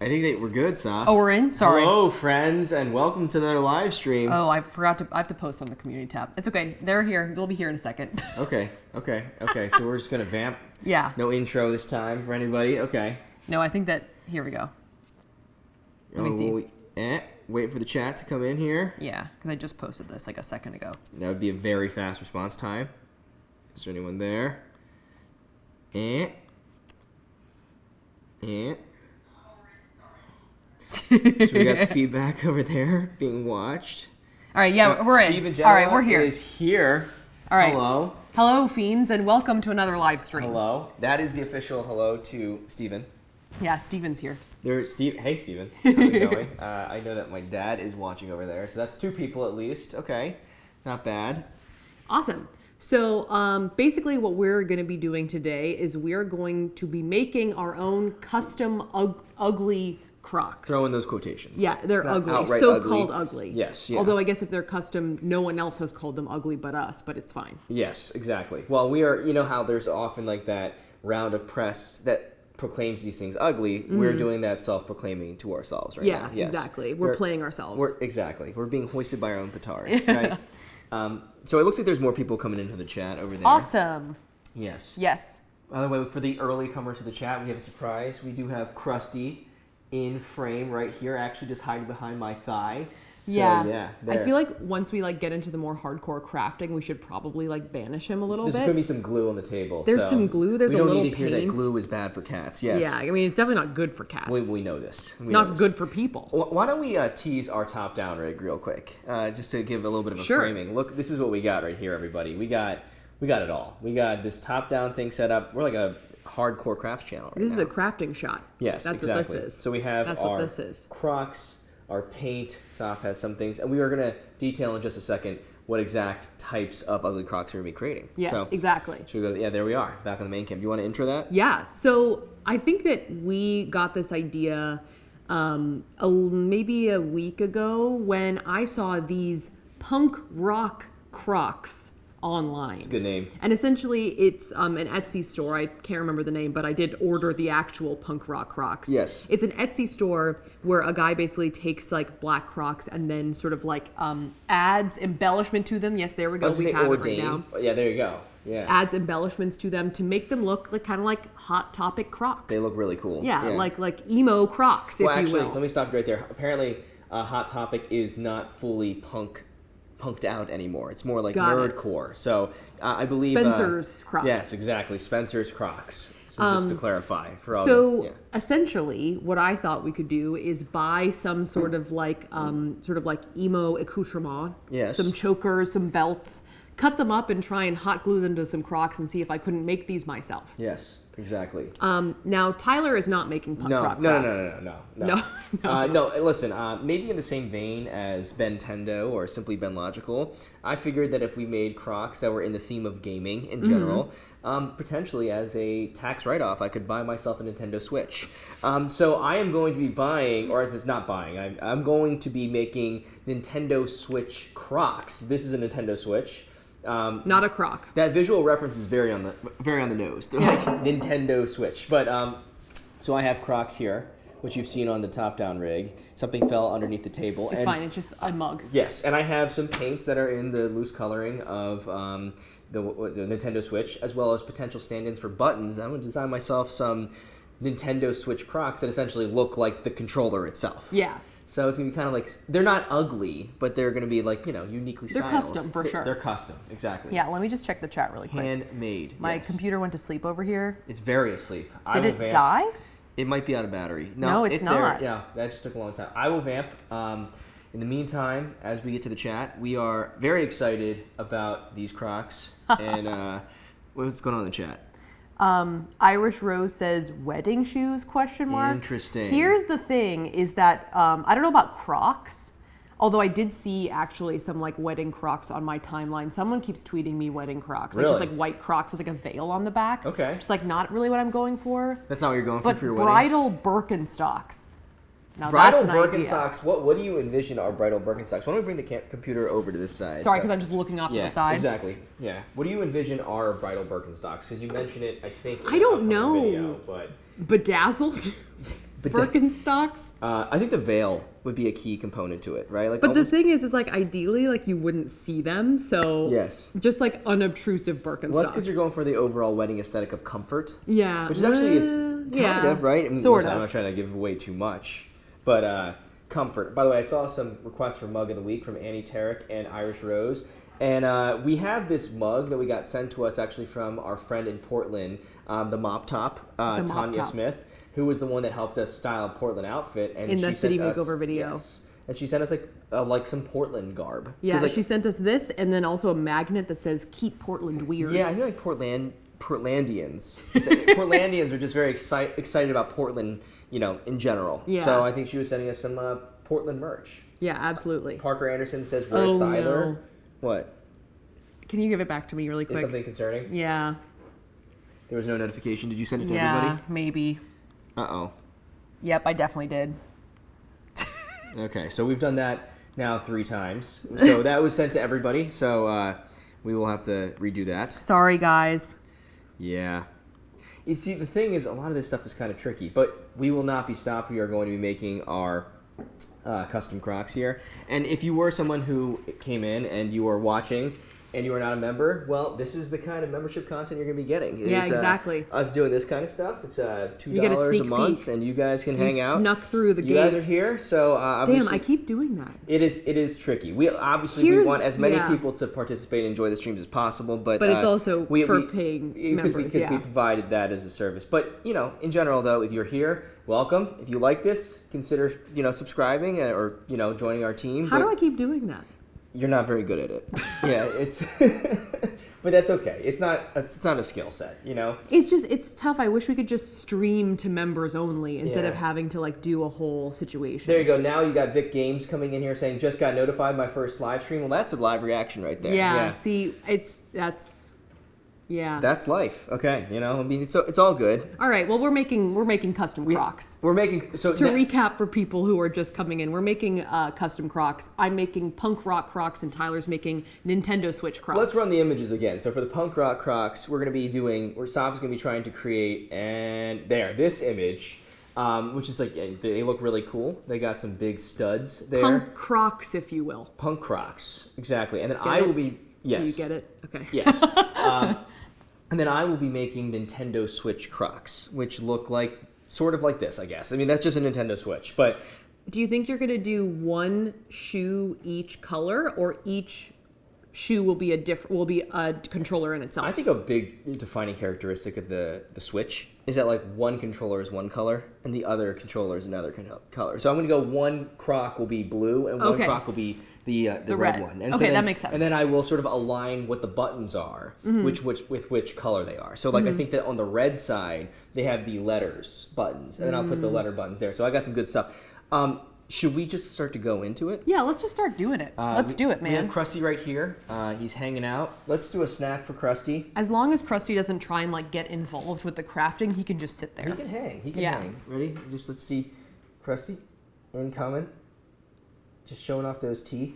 I think that we're good, Saf. Oh, we're in? Sorry. Hello, friends, and welcome to another live stream. Oh, I have to post on the community tab. It's okay. They're here. They'll be here in a second. Okay. So we're just going to vamp. Yeah. No intro this time for anybody. Okay. No, I think that... Here we go. Let me see. Wait for the chat to come in here. Yeah, because I just posted this like a second ago. That would be a very fast response time. Is there anyone there? So we got feedback over there being watched. All right, yeah, we're in. Steven All right, we're here. Is here. All right. Hello. Hello, fiends, and welcome to another live stream. Hello. That is the official hello to Steven. Yeah, Steven's here. Hey, Steven. How's it going? I know that my dad is watching over there, so that's 2 people at least. Okay, not bad. Awesome. So basically what we're going to be doing today is we're going to be making our own custom ugly Crocs. Throw in those quotations. Yeah, they're Not ugly. outright So-called ugly. Yes, yeah. Although I guess if they're custom, no one else has called them ugly but us, but it's fine. Yes, exactly. Well, we are, you know how there's often like that round of press that proclaims these things ugly. Mm-hmm. We're doing that self-proclaiming to ourselves right now. Yeah, exactly. We're playing ourselves. Exactly. We're being hoisted by our own petard, right? So it looks like there's more people coming into the chat over there. Awesome. Yes. Yes. By the way, for the early comers to the chat, we have a surprise. We do have Krusty in frame right here, actually just hiding behind my thigh. So, yeah. I feel like once we get into the more hardcore crafting, we should probably banish him a little bit. There's going to be some glue on the table. There's some glue. There's a little paint. We don't need to hear that glue is bad for cats. Yes. Yeah, I mean, it's definitely not good for cats. We know this. It's not good for people. Why don't we tease our top-down rig real quick, just to give a little bit of a framing. Look, this is what we got right here, everybody. We got it all. We got this top-down thing set up. We're like a hardcore crafts channel right This now. is a crafting shot. Yes, That's exactly. what this is. So we have our this is. Crocs, our paint. Saf has some things, and we are going to detail in just a second what exact types of ugly Crocs we're going to be creating. Yes, exactly. Should we go? Yeah, there we are, back on the main cam. Do you want to intro that? Yeah. So I think that we got this idea maybe a week ago when I saw these punk rock Crocs online. It's a good name. And essentially it's an Etsy store. I can't remember the name, but I did order the actual punk rock Crocs. Yes. It's an Etsy store where a guy basically takes black Crocs and then sort of adds embellishment to them. Yes, there we go. We have it right now. Yeah, there you go. Yeah. Adds embellishments to them to make them look kind of like Hot Topic Crocs. They look really cool. Yeah. like emo Crocs, if you will. Let me stop you right there. Apparently, Hot Topic is not fully punked out anymore. It's more like nerdcore. So I believe Spencer's Crocs. Yes, exactly. Spencer's Crocs. So just to clarify for all. Essentially, what I thought we could do is buy some sort of emo accoutrement. Yes. Some chokers, some belts, cut them up and try and hot glue them to some Crocs and see if I couldn't make these myself. Yes. Exactly. Now Tyler is not making punk rock Crocs. No. Listen, maybe in the same vein as Bentendo or simply Ben Logical, I figured that if we made Crocs that were in the theme of gaming in general, potentially as a tax write-off, I could buy myself a Nintendo Switch. So I am going to be buying, or it's not buying, I'm going to be making Nintendo Switch Crocs. This is a Nintendo Switch. Not a Croc. That visual reference is very on the nose. They're like Nintendo Switch. But so I have Crocs here, which you've seen on the top-down rig. Something fell underneath the table. It's fine. It's just a mug. Yes, and I have some paints that are in the loose coloring of the Nintendo Switch, as well as potential stand-ins for buttons. I'm going to design myself some Nintendo Switch Crocs that essentially look like the controller itself. Yeah. So it's going to be kind of like, they're not ugly, but they're going to be uniquely styled. They're custom, for sure. They're custom, exactly. Yeah, let me just check the chat really quick. Handmade. My computer went to sleep over here. It's very asleep. Did it die? It might be out of battery. No, it's not. There. Yeah, that just took a long time. I will vamp. In the meantime, as we get to the chat, we are very excited about these Crocs. And what's going on in the chat? Irish Rose says wedding shoes ? Interesting. Here's the thing is that I don't know about Crocs, although I did see actually some wedding Crocs on my timeline. Someone keeps tweeting me wedding Crocs, really? Just white Crocs with a veil on the back. Okay. Just not really what I'm going for. That's not what you're going for your wedding. But bridal Birkenstocks. Now bridal that's an Birkenstocks. What do you envision are bridal Birkenstocks? Why don't we bring the computer over to this side? Sorry, because I'm just looking off to the side. Exactly. Yeah. What do you envision are bridal Birkenstocks? Because you mentioned it, I think. I don't know. Video, but bedazzled. But Birkenstocks. I think the veil would be a key component to it, right? Like, But the thing is like ideally, like you wouldn't see them, so yes, just like unobtrusive Birkenstocks. well, that's because you're going for the overall wedding aesthetic of comfort. Yeah, which is actually is kind of right. I mean, sort listen, of. I'm not trying to give away too much, but comfort. By the way, I saw some requests for mug of the week from Annie Tarrick and Irish Rose, and we have this mug that we got sent to us actually from our friend in Portland, the Mop Top, Tanya Smith, who was the one that helped us style a Portland outfit, and in she the sent city us, makeover video. Yes, and she sent us like some Portland garb. Yeah, like, she sent us this, and then also a magnet that says "Keep Portland Weird." Yeah, I feel like Portlandians. Portlandians are just very excited about Portland, in general. Yeah. So I think she was sending us some Portland merch. Yeah, absolutely. Parker Anderson says, "Where's Tyler?" No. What? Can you give it back to me really Is quick? something concerning? Yeah. There was no notification. Did you send it to everybody? Maybe. Uh-oh. Yep, I definitely did. Okay, so we've done that now 3 times. So that was sent to everybody. So we will have to redo that. Sorry, guys. Yeah. You see, the thing is, a lot of this stuff is kind of tricky, but we will not be stopped. We are going to be making our custom Crocs here. And if you were someone who came in and you are watching and you are not a member, well, this is the kind of membership content you're going to be getting. Yeah, exactly. Us doing this kind of stuff. It's You get a $2 sneak a month, peek. and you guys can hang out. Snuck through the You gate. guys are here, so Damn, obviously... I keep doing that. It is tricky. We obviously we want as many people to participate and enjoy the streams as possible, but it's also for paying members, because we provided that as a service. But in general, though, if you're here, welcome. If you like this, consider subscribing or joining our team. How do I keep doing that? You're not very good at it. Yeah, it's. But that's okay. It's not a skill set, It's tough. I wish we could just stream to members only instead of having to do a whole situation. There you go. Now you got Vic Games coming in here saying, just got notified my first live stream. Well, that's a live reaction right there. Yeah. See, yeah. That's life. Okay. I mean, it's all good. All right. Well, we're making custom Crocs. We're making to recap for people who are just coming in. We're making custom Crocs. I'm making punk rock Crocs, and Tyler's making Nintendo Switch Crocs. Let's run the images again. So for the punk rock Crocs, Sav's going to be trying to create this image, which is they look really cool. They got some big studs there. Punk Crocs, if you will. Punk Crocs, exactly. And then will be. Yes. Do you get it? Okay. Yes. And then I will be making Nintendo Switch Crocs, which look sort of like this, I guess. I mean, that's just a Nintendo Switch, but... Do you think you're going to do one shoe each color, or each shoe will be a controller in itself? I think a big defining characteristic of the Switch is that one controller is one color and the other controller is another color. So I'm going to go one Croc will be blue and one Croc will be the red one. And that makes sense. And then I will sort of align what the buttons are, with which color they are. So I think that on the red side they have the letters buttons, and then I'll put the letter buttons there. So I got some good stuff. Should we just start to go into it? Yeah, let's just start doing it. Let's do it, man. We have Krusty right here. He's hanging out. Let's do a snack for Krusty. As long as Krusty doesn't try and get involved with the crafting, he can just sit there. He can hang. Hang. Ready? Let's see. Krusty, incoming. Just showing off those teeth,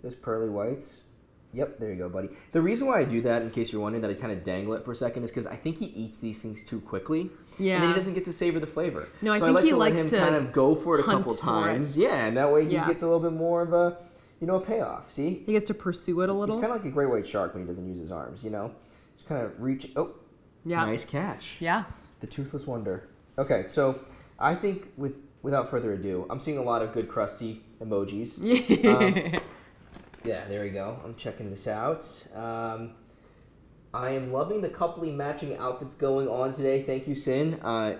those pearly whites. Yep, there you go, buddy. The reason why I do that, in case you're wondering, that I kind of dangle it for a second, is because I think he eats these things too quickly. Yeah. And then he doesn't get to savor the flavor. No, so I think he let likes him to kind of go for it a couple hunt times. Yeah, and that way he gets a little bit more of a payoff. See? He gets to pursue it a little. He's kind of like a great white shark when he doesn't use his arms. Just kind of reach. Oh, yeah. Nice catch. Yeah. The toothless wonder. Okay, so I think without further ado, I'm seeing a lot of good Krusty emojis. Yeah, there we go. I'm checking this out. I am loving the coupley matching outfits going on today. Thank you, Sin.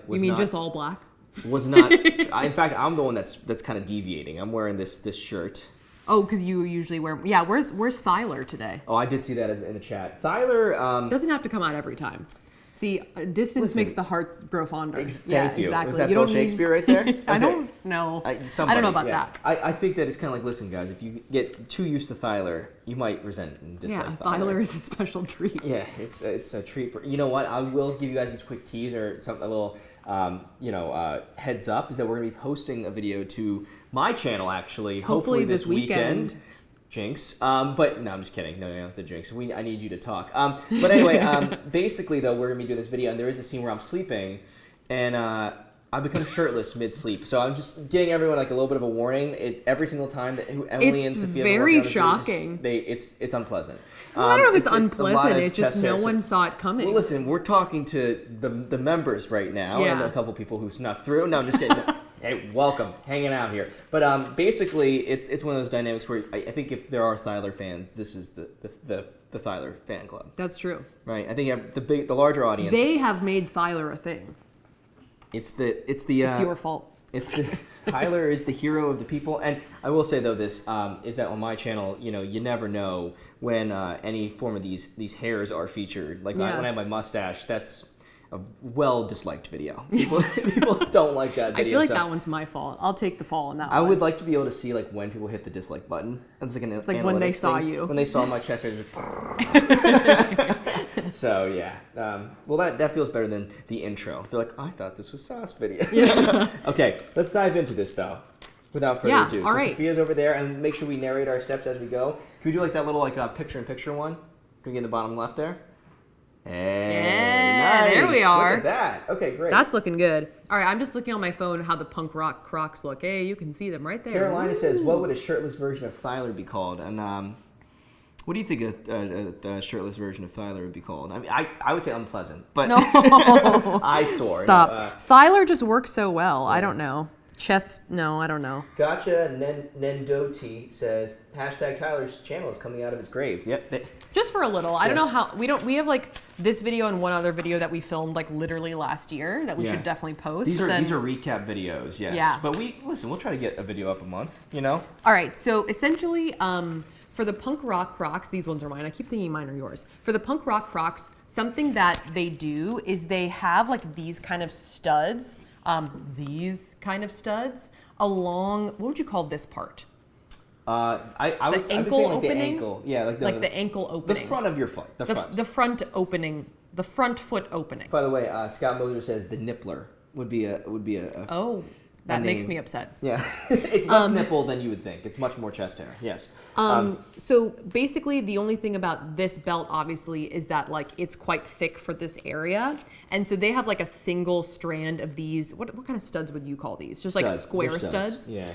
You mean just all black? Was not. In fact, I'm the one that's kind of deviating. I'm wearing this shirt. Oh, because you usually wear... Yeah, where's Thyler today? Oh, I did see that in the chat. Thyler... doesn't have to come out every time. See, distance makes the heart grow fonder. Thank you. Exactly. Was that Bill Shakespeare right there? Okay. I don't know. I don't know about that. I think that it's kind of like, listen, guys, if you get too used to Thyler, you might resent and dislike Thyler is a special treat. Yeah, it's a treat for... You know what? I will give you guys these quick tease or a little, heads up, is that we're going to be posting a video to my channel, actually, hopefully this weekend. Jinx. But no, I'm just kidding. No, the jinx. I need you to talk. But anyway, basically though, we're gonna be doing this video, and there is a scene where I'm sleeping, and I become shirtless mid-sleep, so I'm just giving everyone like a little bit of a warning. Every single time that Emily It's and Sophia very work on the shocking. it's unpleasant. Well, I don't know if it's a lot unpleasant. of It's just chest no hair. one saw it coming. Well, listen, we're talking to the members right now, and Yeah. a couple people who snuck through. No, I'm just kidding. Hey, welcome, hanging out here. But basically, it's one of those dynamics where I think if there are Thyler fans, this is the Thyler fan club, That's true. right? I think the larger audience. They have made Thyler a thing. It's It's your fault. Tyler is the hero of the people, and I will say though this is that on my channel, you never know when any form of these hairs are featured. Like Yeah. when I have my mustache, that's a well disliked video. People don't like that I video. feel like so that one's my fault. I'll take the fall on that I one. would like to be able to see like when people hit the dislike button. It's like like when they analytics saw thing. you. When they saw my chest hair. So yeah, well that feels better than the intro. They're like, I thought this was Sauce video. Yeah. Okay, let's dive into this though. Without further Yeah, ado, all so right. Sophia's over there, and make sure we narrate our steps as we go. Can we do like that little picture-in-picture one? Can we get in the bottom left there? Hey, Yeah, nice. there we Look are. at that. Okay, great. That's looking good. All right, I'm just looking on my phone how the punk rock Crocs look. Hey, you can see them right there. Carolina says, "What would a shirtless version of Thyler be called?" And what do you think a shirtless version of Thyler would be called? I mean, I would say unpleasant, but No. eyesore. Stop. No, Thyler just works so well. I don't know. No, I don't know. Gotcha. Nendoti says, hashtag Tyler's channel is coming out of its grave. Yep. Just for a little. I don't know how we have like this video and one other video that we filmed like literally last year that we should definitely post. These but are then, these are recap videos, yes. Yeah. But we'll try to get a video up a month, All right, so essentially, for the punk rock Crocs, these ones are mine. I keep thinking mine are yours. For the punk rock Crocs, something that they do is they have like these kind of studs, along, what would you call this part? I've been ankle saying like opening? the ankle. Yeah, like the ankle opening. The front of your foot. The front. The front opening. The front foot opening. By the way, Scott Moser says the nippler would be a Oh, that name. makes me upset. Yeah. It's less nipple than you would think. It's much more chest hair. Yes. So basically the only thing about this belt obviously is that like it's quite thick for this area. And so they have like a single strand of these. What kind of studs would you call these? Just like Studs. square They're studs? Yeah.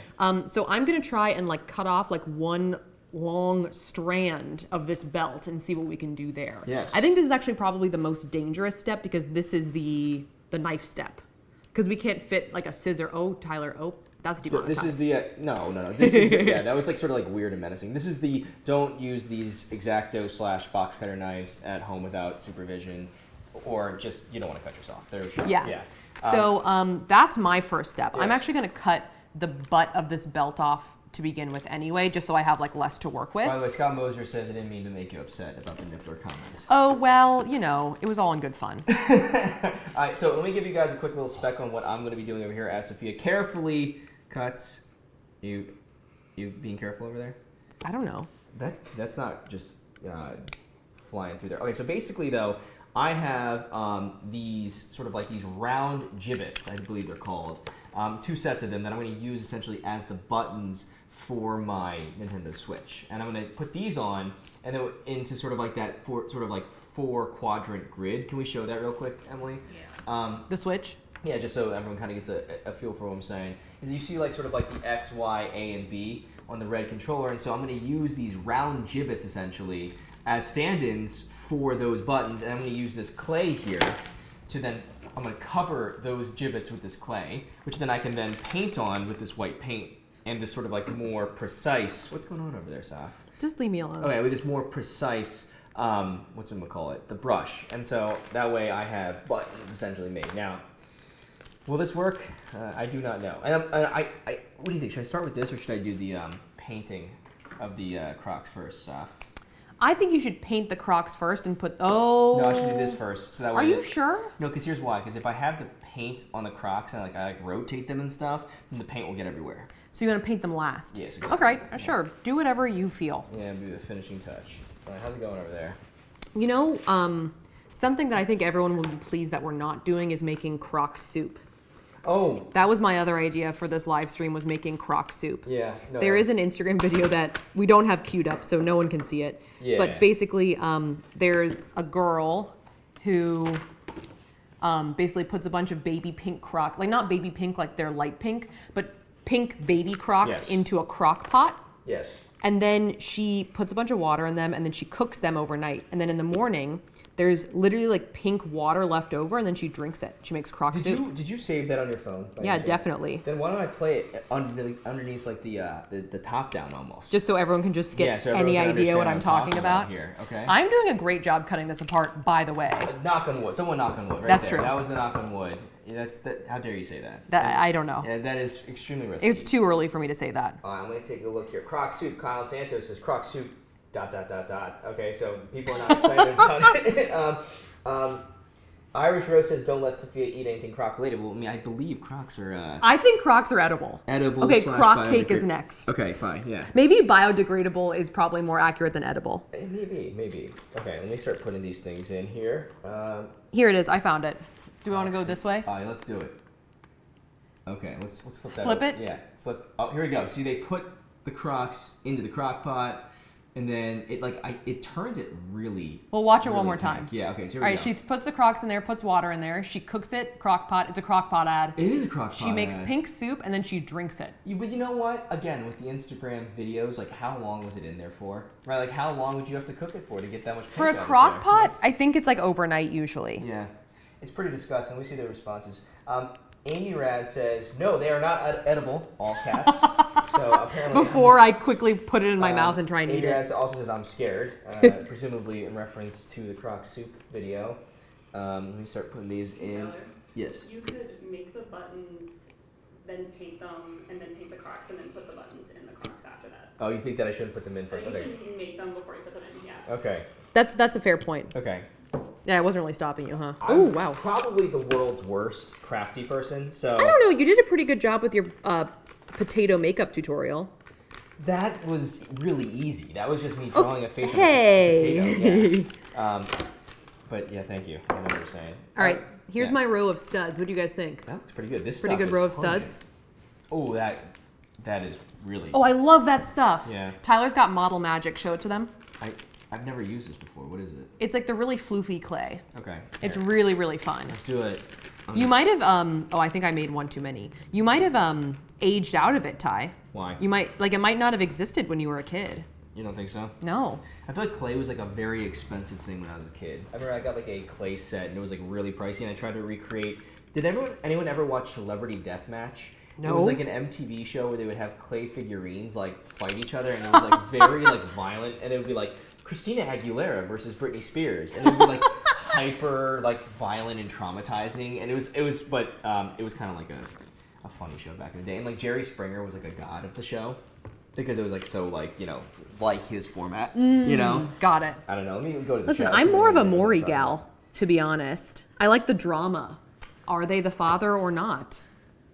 So I'm going to try and like cut off like one long strand of this belt and see what we can do there. Yes. I think this is actually probably the most dangerous step because this is the knife step. Because we can't fit like a scissor. Oh, Tyler. Oh, that's demonetized. This is the no. This is that was like sort of like weird and menacing. This is the don't use these X-Acto / box cutter knives at home without supervision, or just you don't want to cut yourself. They're sharp. Yeah. So that's my first step. I'm Yes. actually going to cut the butt of this belt off to begin with anyway, just so I have like less to work with. By the way, Scott Moser says I didn't mean to make you upset about the nippler comment. Oh, well, it was all in good fun. All right, so let me give you guys a quick little spec on what I'm going to be doing over here as Sophia carefully cuts. You being careful over there? I don't know. That's not just flying through there. Okay, so basically though, I have these sort of like these round gibbets, I believe they're called. 2 sets of them that I'm going to use essentially as the buttons for my Nintendo Switch. And I'm going to put these on and then into sort of like that four quadrant grid. Can we show that real quick, Emily? Yeah. The Switch? Yeah, just so everyone kind of gets a feel for what I'm saying. Is you see like sort of like the X, Y, A, and B on the red controller, and so I'm going to use these round gibbets essentially as stand-ins for those buttons, and I'm going to use this clay here to then, I'm going to cover those gibbets with this clay, which then I can then paint on with this white paint and this sort of like more precise, what's going on over there, Saf? Just leave me alone. Okay, with this more precise, what's I'm going to call it, the brush. And so that way I have buttons essentially made. Now, will this work? I do not know. And I what do you think? Should I start with this or should I do the painting of the Crocs first, Saf? I think you should paint the Crocs first and put, No, I should do this first. So that way Are you sure? No, because here's why. Because if I have the paint on the Crocs and I rotate them and stuff, then the paint will get everywhere. So you're going to paint them last? Yes, exactly. Okay, sure. Do whatever you feel. Yeah, do the finishing touch. All right, how's it going over there? Something that I think everyone will be pleased that we're not doing is making Croc soup. Oh. That was my other idea for this live stream, was making Croc soup. Yeah. No, There is an Instagram video that we don't have queued up, so no one can see it. Yeah. But basically, there's a girl who basically puts a bunch of baby pink Crocs, like not baby pink like they're light pink, but pink baby Crocs into a crock pot. Yes. And then she puts a bunch of water in them, and then she cooks them overnight. And then in the morning, there's literally like pink water left over, and then she drinks it. She makes Croc soup. Did you save that on your phone? Yeah, definitely. Then why don't I play it underneath like the top down almost? Just so everyone can just get any idea what I'm talking about. Here, okay. I'm doing a great job cutting this apart, by the way. Knock on wood. Someone knock on wood. Right That's there. true. That was the knock on wood. How dare you say that? I don't know. Yeah, that is extremely risky. It's too early for me to say that. I'm going to take a look here. Croc soup. Kyle Santos says Croc soup. ... Okay, so people are not excited about it. Irish Rose says don't let Sophia eat anything Croc related. Well, I mean, I believe Crocs are. I think Crocs are edible. Edible. Okay, Croc cake is next. Okay, fine. Yeah. Maybe biodegradable is probably more accurate than edible. Maybe. Okay, let me start putting these things in here. Here it is. I found it. Do we want to go this way? Let's do it. Okay, let's flip that. Flip over. it? Yeah, flip. Oh, here we go. See, they put the Crocs into the crock pot, and then it turns it really. We'll watch it really one more pink. time. Yeah. Okay. So here we All right. go. She puts the Crocs in there, puts water in there. She cooks it. Crock pot. It's a crock pot ad. It is a crock pot. She makes ad. pink soup and then she drinks it. But you know what? Again, with the Instagram videos, like how long was it in there for? Right? Like how long would you have to cook it for to get that much pink For a out of crock there? pot, I think it's like overnight usually. Yeah. It's pretty disgusting. We see their responses. Amy Rad says, no, they are not edible, all caps. So apparently. Before I quickly put it in my mouth and try and eat Amy it. Rad also says, I'm scared, presumably in reference to the Croc soup video. Let me start putting these in. Tyler, Yes. you could make the buttons, then paint them, and then paint the Crocs, and then put the buttons in the Crocs after that. Oh, you think that I shouldn't put them in I first? think Okay. you should make them before you put them in, yeah. Okay. That's a fair point. Okay. Yeah, I wasn't really stopping you, huh? Oh, wow. Probably the world's worst crafty person, so. I don't know. You did a pretty good job with your potato makeup tutorial. That was really easy. That was just me drawing a face hey. of a potato. Yeah. But yeah, thank you. I know what you're saying. All right, here's my row of studs. What do you guys think? That looks pretty good. This Pretty stuff good is row of pungent. studs. Oh, that is really. Oh, I love that stuff. Yeah. Tyler's got Model Magic. Show it to them. I've never used this before. What is it? It's like the really floofy clay. Okay. It's here. really, really fun. Let's do it. You might have, oh, I think I made one too many. You might have aged out of it, Ty. Why? You might, like, it might not have existed when you were a kid. You don't think so? No. I feel like clay was like a very expensive thing when I was a kid. I remember I got like a clay set and it was like really pricey, and I tried to recreate. Did anyone ever watch Celebrity Deathmatch? No. It was like an MTV show where they would have clay figurines like fight each other, and it was like very like violent, and it would be like Christina Aguilera versus Britney Spears, and it would be like hyper like violent and traumatizing, and it was kind of like a funny show back in the day, and like Jerry Springer was like a god of the show because it was like so like like his format, Got it. I don't know. Let me go to the Listen, chat. I'm more of a See if Maury anyone knows gal, to be honest. I like the drama. Are they the father or not?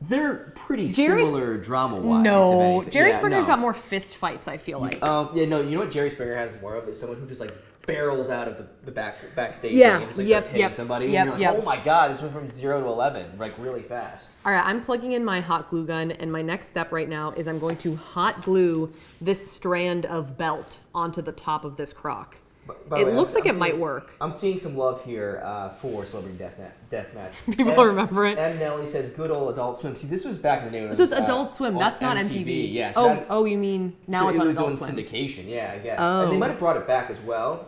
They're pretty Jerry's- similar drama-wise. if No. anything. Jerry Yeah, Springer's no. got more fist fights, I feel like. Yeah, no. You know what Jerry Springer has more of is someone who just like barrels out of the backstage Yeah, and just like yep, starts hitting yep, somebody. yep, and you're like, yep. oh my god, this went from 0 to 11 like really fast. All right, I'm plugging in my hot glue gun, and my next step right now is I'm going to hot glue this strand of belt onto the top of this Croc. By the It way, looks like I'm it might seeing- work. I'm seeing some love here for Celebrity Deathmatch. People remember it. And Nelly says, good old Adult Swim. See, this was back in the day when it So it's was, Adult Swim. on That's not MTV. Yeah. So that's, Oh, you mean now so it's it on was Adult on Swim. syndication, yeah, I guess. Oh. And they might have brought it back as well.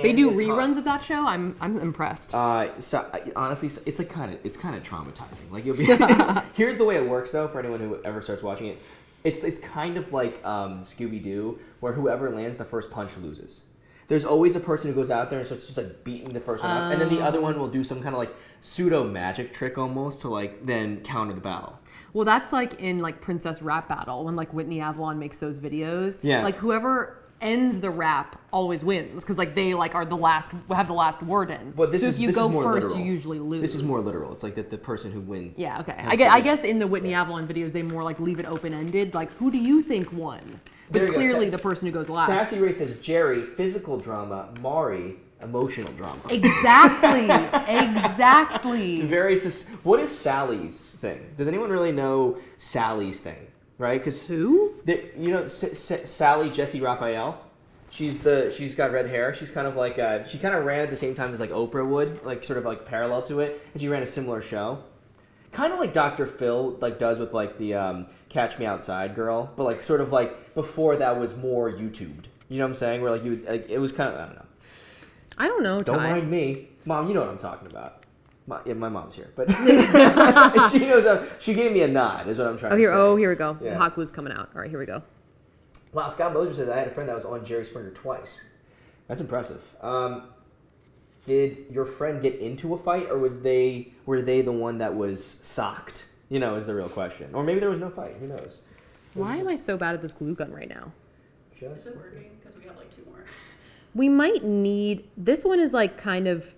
They do reruns of that show. I'm impressed. Honestly, it's like kind of traumatizing. Like you'll be. Here's the way it works though for anyone who ever starts watching it. It's kind of like Scooby Doo, where whoever lands the first punch loses. There's always a person who goes out there and starts just like beating the first one up, and then the other one will do some kind of like pseudo magic trick almost to like then counter the battle. Well, that's like in like Princess Rap Battle when like Whitney Avalon makes those videos. Yeah. Like whoever ends the rap always wins because like they like are the last have the last word in. But this so is if you this go is more first, literal. you usually lose. This is more literal. It's like the person who wins. Yeah. Okay. has I to guess win. in the Whitney Avalon videos they more like leave it open ended. Like who do you think won? There But you go. clearly the person who goes last. Sassy Ray says Jerry, physical drama, Mari, emotional drama. Exactly. Exactly. What is Sally's thing? Does anyone really know Sally's thing? Right? Because Who? Sally Jesse Raphael. She's got red hair. She's kind of like she kind of ran at the same time as like Oprah would, like sort of like parallel to it, and she ran a similar show, kind of like Dr. Phil like does with like the Catch Me Outside girl, but like sort of like before that was more YouTubed. You know what I'm saying? Where like you like it was kind of I don't know. Don't Ty. mind me, Mom. You know what I'm talking about. My mom's here, but she knows. She gave me a nod. Is what I'm trying to say. Here we go. Yeah. The hot glue's coming out. All right, here we go. Wow, Scott Moser says I had a friend that was on Jerry Springer twice. That's impressive. Did your friend get into a fight, or were they the one that was socked? You know, is the real question. Or maybe there was no fight. Who knows? Why am I so bad at this glue gun right now? Is it working? Because we have like 2 more. We might need, this one is like kind of,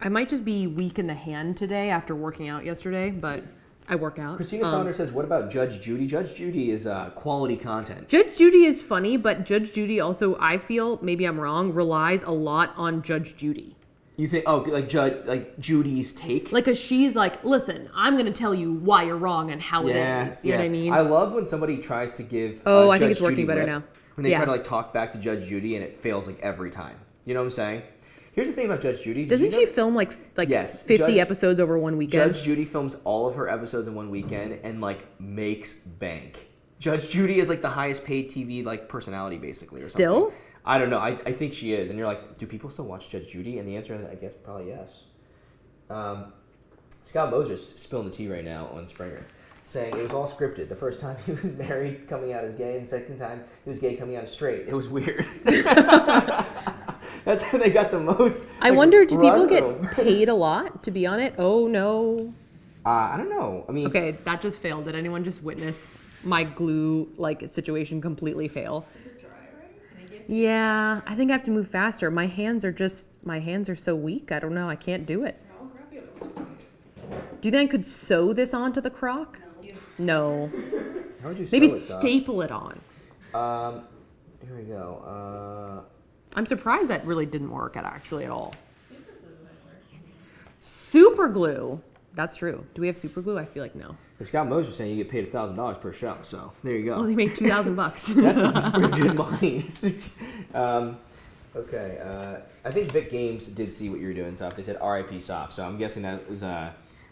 I might just be weak in the hand today after working out yesterday, but I work out. Christina Saunders says, what about Judge Judy? Judge Judy is quality content. Judge Judy is funny, but Judge Judy also, I feel, maybe I'm wrong, relies a lot on Judge Judy. You think, like Judy's take? Like, 'cause she's like, listen, I'm going to tell you why you're wrong and how it is. You know what I mean? I love when somebody tries to give I think Judge it's working Judy better lip, now. When they Yeah. try to like talk back to Judge Judy and it fails like every time. You know what I'm saying? Here's the thing about Judge Judy. Doesn't she film like Yes, 50 Judge- episodes over one weekend? Judge Judy films all of her episodes in one weekend and like makes bank. Judge Judy is like the highest paid TV like personality basically. Or Still? something. I don't know. I think she is. And you're like, do people still watch Judge Judy? And the answer is, I guess, probably yes. Scott Moser's spilling the tea right now on Springer, saying it was all scripted. The first time he was married, coming out as gay, and the second time he was gay, coming out as straight. It was weird. That's how they got the most. I wonder, do people get paid a lot to be on it? Oh, no. I don't know. I mean, Okay, that just failed. Did anyone just witness my glue like situation completely fail? Is it dry already? Yeah, I think I have to move faster. My hands are so weak. I don't know. I can't do it. I'll grab the other one just in case. Do you think I could sew this onto the Croc? No. how would you Maybe sew it, though? staple it on. Here we go. I'm surprised that really didn't work actually at all. Super glue. That's true. Do we have super glue? I feel like no. Scott Moser saying you get paid $1,000 per show. So there you go. Well, they made $2,000. That's pretty good money. Okay. I think Vic Games did see what you were doing, Soph. They said R.I.P. Soph. So I'm guessing that was.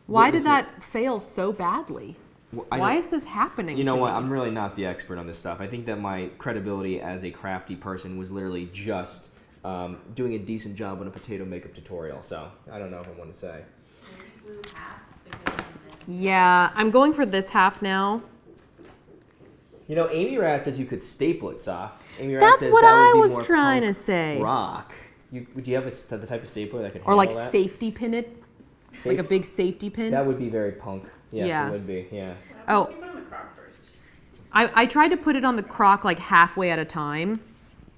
Why did that fail so badly? Why is this happening? You know to what? me? I'm really not the expert on this stuff. I think that my credibility as a crafty person was literally just doing a decent job on a potato makeup tutorial. So I don't know if I want to say. Yeah, I'm going for this half now. You know, Amy Rat says you could staple it, Soph. Amy Rat That's says what that would I be was more trying punk to say. Rock. Would you have the type of stapler that could Or handle like that? safety pin it, like a big safety pin. That would be very punk. Yes, Yeah. it would be. Yeah. Oh. Put it on the Croc first. I tried to put it on the Croc like halfway at a time,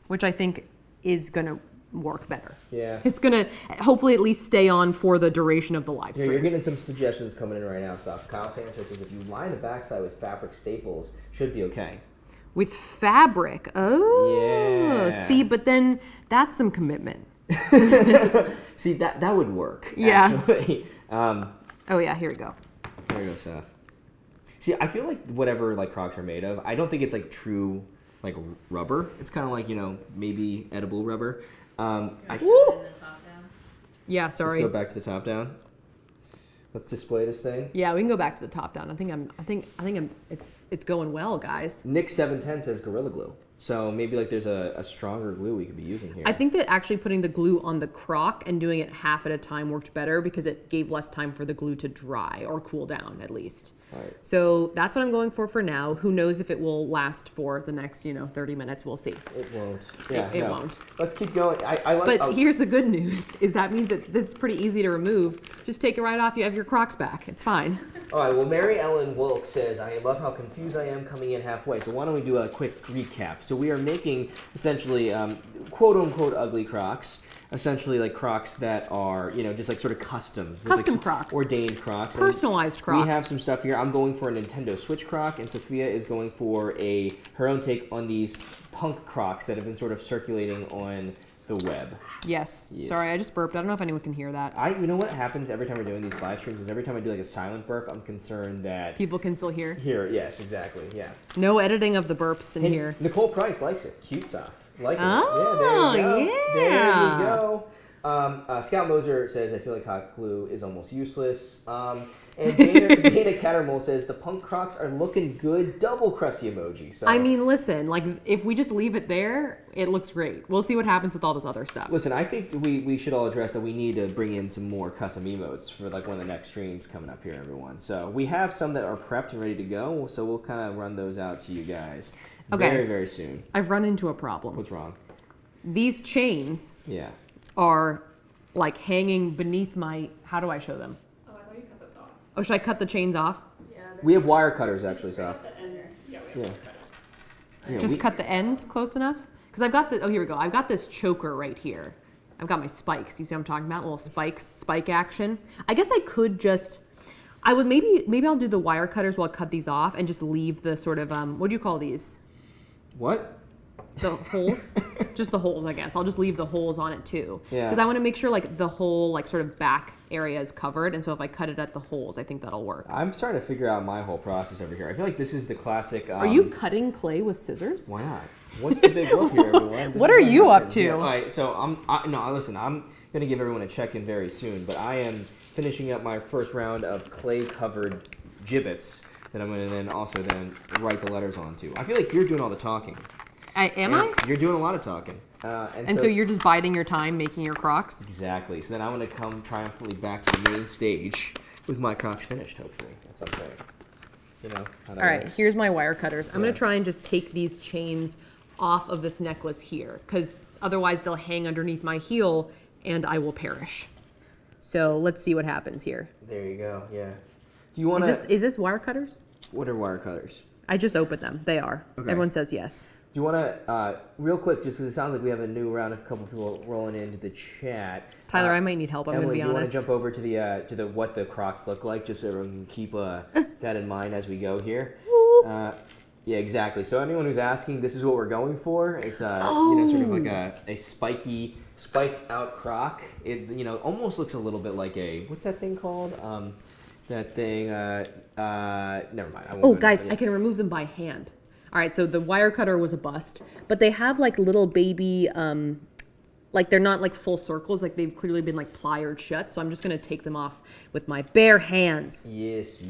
which I think is gonna work better. Yeah. It's gonna hopefully at least stay on for the duration of the live Here, stream. you're getting some suggestions coming in right now, Soph. Kyle Sanchez says if you line the backside with fabric staples, should be okay. With fabric. Oh. Yeah. See, but then that's some commitment. See, that would work. Yeah. Actually. Oh yeah, here we go. There you go, Soph. See, I feel like whatever like Crocs are made of, I don't think it's like true like rubber. It's kind of like, you know, maybe edible rubber. Woo! Yeah, Let's sorry. go back to the top down. Let's display this thing. Yeah, we can go back to the top down. I think it's going well, guys. Nick710 says Gorilla Glue. So maybe like there's a stronger glue we could be using here. I think that actually putting the glue on the Croc and doing it half at a time worked better because it gave less time for the glue to dry or cool down at least. Right. So that's what I'm going for now. Who knows if it will last for the next, 30 minutes. We'll see. It won't. Yeah, It won't. Let's keep going. I like. But here's the good news, is that means that this is pretty easy to remove. Just take it right off. You have your Crocs back. It's fine. All right. Well, Mary Ellen Wilkes says, "I love how confused I am coming in halfway." So why don't we do a quick recap? So we are making essentially quote unquote ugly Crocs. Essentially like Crocs that are, just like sort of custom. with, Custom like, Crocs. Ordained Crocs. And Personalized Crocs. we have some stuff here. I'm going for a Nintendo Switch Croc, and Sophia is going for her own take on these punk Crocs that have been sort of circulating on the web. Yes. Yes. Sorry, I just burped. I don't know if anyone can hear that. You know what happens every time we're doing these live streams is every time I do like a silent burp, I'm concerned that People can still hear. here, yes, exactly, yeah. No editing of the burps in Hey, here. Nicole Price likes it. Cute stuff. Like it. Oh, yeah, there you go. There yeah. you go. Scout Moser says, I feel like hot glue is almost useless. And Dana Cattermole says, the punk Crocs are looking good. Double crusty emoji. So I mean, listen, like if we just leave it there, it looks great. We'll see what happens with all this other stuff. Listen, I think we should all address that we need to bring in some more custom emotes for like one of the next streams coming up here, everyone. So we have some that are prepped and ready to go, so we'll kind of run those out to you guys very, very soon. I've run into a problem. What's wrong? These chains are like hanging beneath my, how do I show them? Oh, I thought you cut those off. Oh, should I cut the chains off? Yeah. We have wire cutters actually, so. The ends. Yeah, we have wire cutters. Yeah, Just cut the ends close enough? Because I've got the, oh, here we go. I've got this choker right here. I've got my spikes. You see what I'm talking about? Little spikes, spike action. I guess I could just, I would maybe I'll do the wire cutters while I cut these off and just leave the sort of, what do you call these? What? The holes? Just the holes, I guess. I'll just leave the holes on it too. Yeah. Because I want to make sure like the whole like sort of back area is covered. And so if I cut it at the holes, I think that'll work. I'm starting to figure out my whole process over here. I feel like this is the classic. Are you cutting clay with scissors? Why not? What's the big whoop here, everyone? What are you up to? Yeah, all right, so listen, I'm going to give everyone a check-in very soon, but I am finishing up my first round of clay-covered gibbets that I'm going to then write the letters onto. I feel like you're doing all the talking. Am I? You're doing a lot of talking. And so you're just biding your time making your Crocs? Exactly. So then I'm going to come triumphantly back to the main stage with my Crocs finished, hopefully. That's what I'm saying. You know, how that All right, works. here's my wire cutters. I'm going to try and just take these chains off of this necklace here, because otherwise they'll hang underneath my heel and I will perish. So let's see what happens here. There you go, yeah. Do you want to... Is this wire cutters? What are wire cutters? I just opened them. They are. Okay. Everyone says yes. Do you want to, real quick, just because it sounds like we have a new round of a couple people rolling into the chat. Tyler, I might need help. I'm going to be Emily, honest. do you want to jump over to the what the Crocs look like, just so everyone can keep that in mind as we go here? Yeah, exactly. So anyone who's asking, this is what we're going for. It's sort of like a spiked out Croc. It almost looks a little bit like a, what's that thing called? That thing. Never mind. I won't Oh, go guys, into it. I can remove them by hand. All right, so the wire cutter was a bust, but they have like little baby, like they're not like full circles, like they've clearly been like pliered shut. So I'm just gonna take them off with my bare hands. Yes.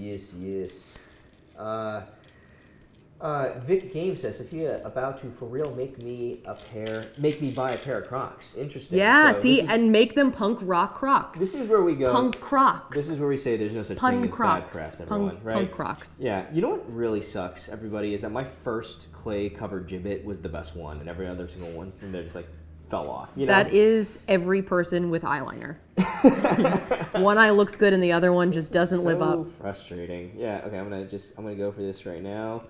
Vic Game says, Sophia, about to for real make me buy a pair of Crocs. Interesting. Yeah, So see, this is, and make them punk rock Crocs. this is where we go. Punk Crocs. This is where we say there's no such Pun thing as Crocs. bad press, everyone. Right? Punk Crocs. Yeah. You know what really sucks, everybody, is that my first clay covered gibbet was the best one, and every other single one from there just like fell off. You know? That is every person with eyeliner. One eye looks good and the other one just doesn't live up. So frustrating. Yeah. Okay. I'm gonna go for this right now.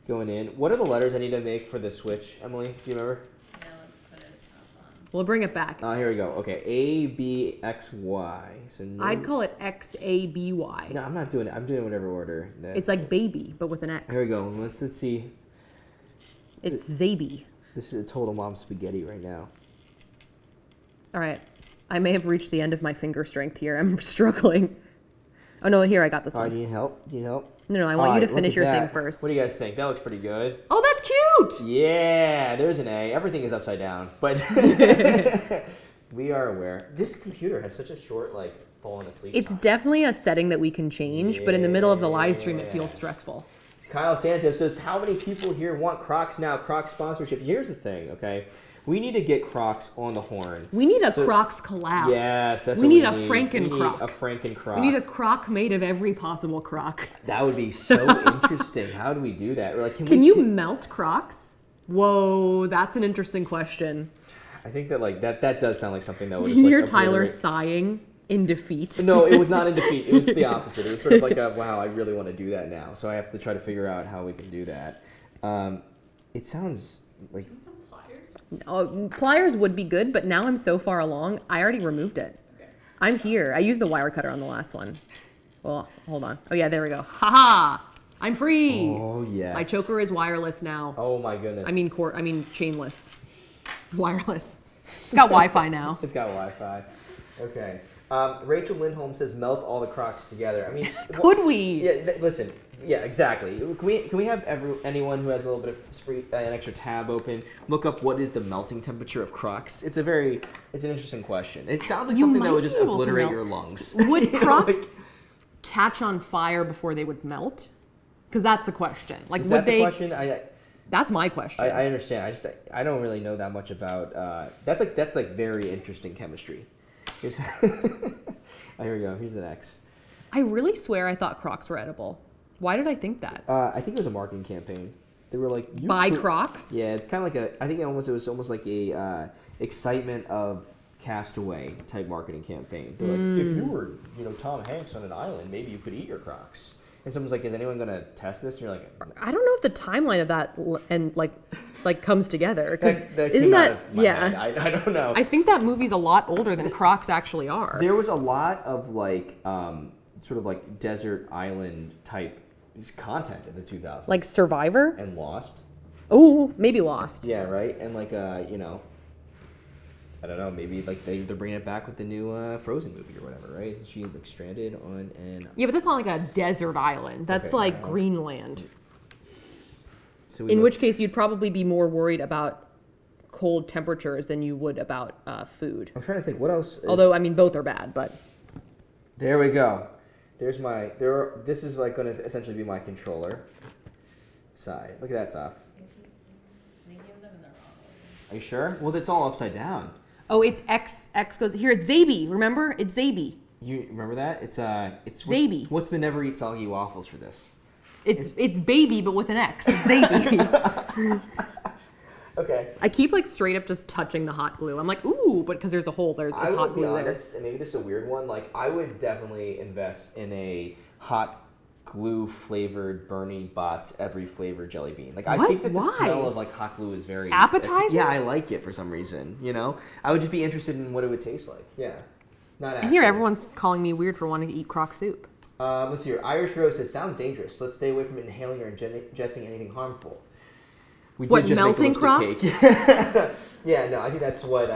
Going in. What are the letters I need to make for the switch, Emily? Do you remember? We'll bring it back. Here we go. Okay, A, B, X, Y. So no, I'd call it XABY. No, I'm not doing it. I'm doing whatever order. It's like baby, but with an X. Here we go. Let's see. It's Zaby. This is a total mom spaghetti right now. All right. I may have reached the end of my finger strength here. I'm struggling. Oh, no, here, I got this Do one. you need help? Do you need help? No, I want you to Look finish at your that. thing first. What do you guys think? That looks pretty good. Oh, that's cute! Yeah, there's an A. Everything is upside down, but we are aware. This computer has such a short, falling asleep It's time. definitely a setting that we can change, but in the middle of the live stream, it feels Yeah. stressful. Kyle Santos says, how many people here want Crocs now? Crocs sponsorship. Here's the thing, okay? We need to get Crocs on the horn. We need a Crocs collab. Yes, that's We what need we a need. Franken We Croc. need a Franken Croc. We need a Croc made of every possible Croc. That would be so interesting. How do we do that? Or Can you melt Crocs? Whoa, that's an interesting question. I think that that does sound like something that would Do just you hear obliterate- Tyler sighing in defeat? No, it was not in defeat. It was the opposite. It was sort of like wow, I really want to do that now. So I have to try to figure out how we can do that. It sounds like... Some pliers. Oh, pliers would be good, but now I'm so far along, I already removed it. Okay. I'm here. I used the wire cutter on the last one. Well, hold on. Oh yeah, there we go. Haha! I'm free. Oh, yes. My choker is wireless now. Oh, my goodness. I mean chainless. Wireless. It's got Wi-Fi now. It's got Wi-Fi. Okay. Rachel Lindholm says, melt all the Crocs together. I mean... Could we? Yeah, listen. Yeah, exactly. Can we have anyone who has a little bit of an extra tab open look up what is the melting temperature of Crocs? It's an interesting question. It sounds like You something that might would just be able to obliterate melt. your lungs. Would You know, Crocs catch on fire before they would melt? Because that's the question. Like, is would that the they? question? That's my question. I understand. I don't really know that much about. That's like very interesting chemistry. Here's, here we go. Here's the next. I really swear I thought Crocs were edible. Why did I think that? I think it was a marketing campaign. They were like Buy Crocs? Yeah, it's kind of like I think it was almost like a excitement of Castaway type marketing campaign. They're like, if you were Tom Hanks on an island, maybe you could eat your Crocs. And someone's like, is anyone gonna test this? And you're like, I don't know if the timeline of that and like comes together because that isn't came out that of my yeah? head. I don't know. I think that movie's a lot older than Crocs actually are. There was a lot of like sort of like desert island type content in the 2000s. Like Survivor? And Lost. Oh, maybe Lost. Yeah, right. And like I don't know, maybe like they're bringing it back with the new Frozen movie or whatever, right? Isn't she like stranded on an? Yeah, but that's not like a desert island. That's Okay, like well. Greenland. So In which case, you'd probably be more worried about cold temperatures than you would about food. I'm trying to think what else. Although, I mean, both are bad, but There we go. There's my this is like going to essentially be my controller side. Look at that stuff. Are you sure? Well, it's all upside down. oh, it's X goes here. It's Zaby. Remember, it's Zaby. You remember that? It's Zaby. What's the never eat soggy waffles for this? It's baby, but with an X. It's Zaby. Okay. I keep like straight up just touching the hot glue. I'm like, ooh, but because there's a hole, it's I hot will be glue there. honest, and maybe this is a weird one. Like, I would definitely invest in a hot glue flavored Bernie Bott's every flavor jelly bean. Like, I What? think that the Why? smell of like hot glue is very Appetizing? Yeah, I like it for some reason. I would just be interested in what it would taste like. Yeah, not. I hear actually. everyone's calling me weird for wanting to eat Croc soup. Let's see here. Irish Rose says, sounds dangerous. Let's stay away from inhaling or ingesting anything harmful. We What, did just make the melting lipstick Crocs? cake. Yeah, no, I think that's what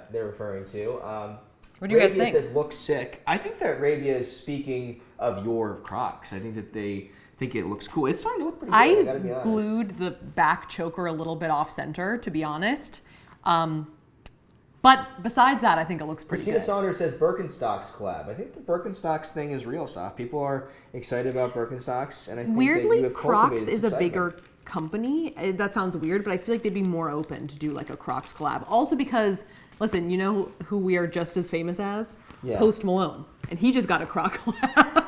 they're referring to. What do you guys Rabia think? says, looks sick. I think that Rabia is speaking of your Crocs. I think that they think it looks cool. It's starting to look pretty good, I gotta be I honest. glued the back choker a little bit off center, to be honest. But besides that, I think it looks pretty Christina good. Saunders says Birkenstocks collab. I think the Birkenstocks thing is real, Soft. People are excited about Birkenstocks, and I think that you Weirdly, have Crocs cultivated is this a bigger company. That sounds weird, but I feel like they'd be more open to do like a Crocs collab. Also because, listen, you know who we are just as famous as? Yeah. Post Malone. And he just got a Croc collab.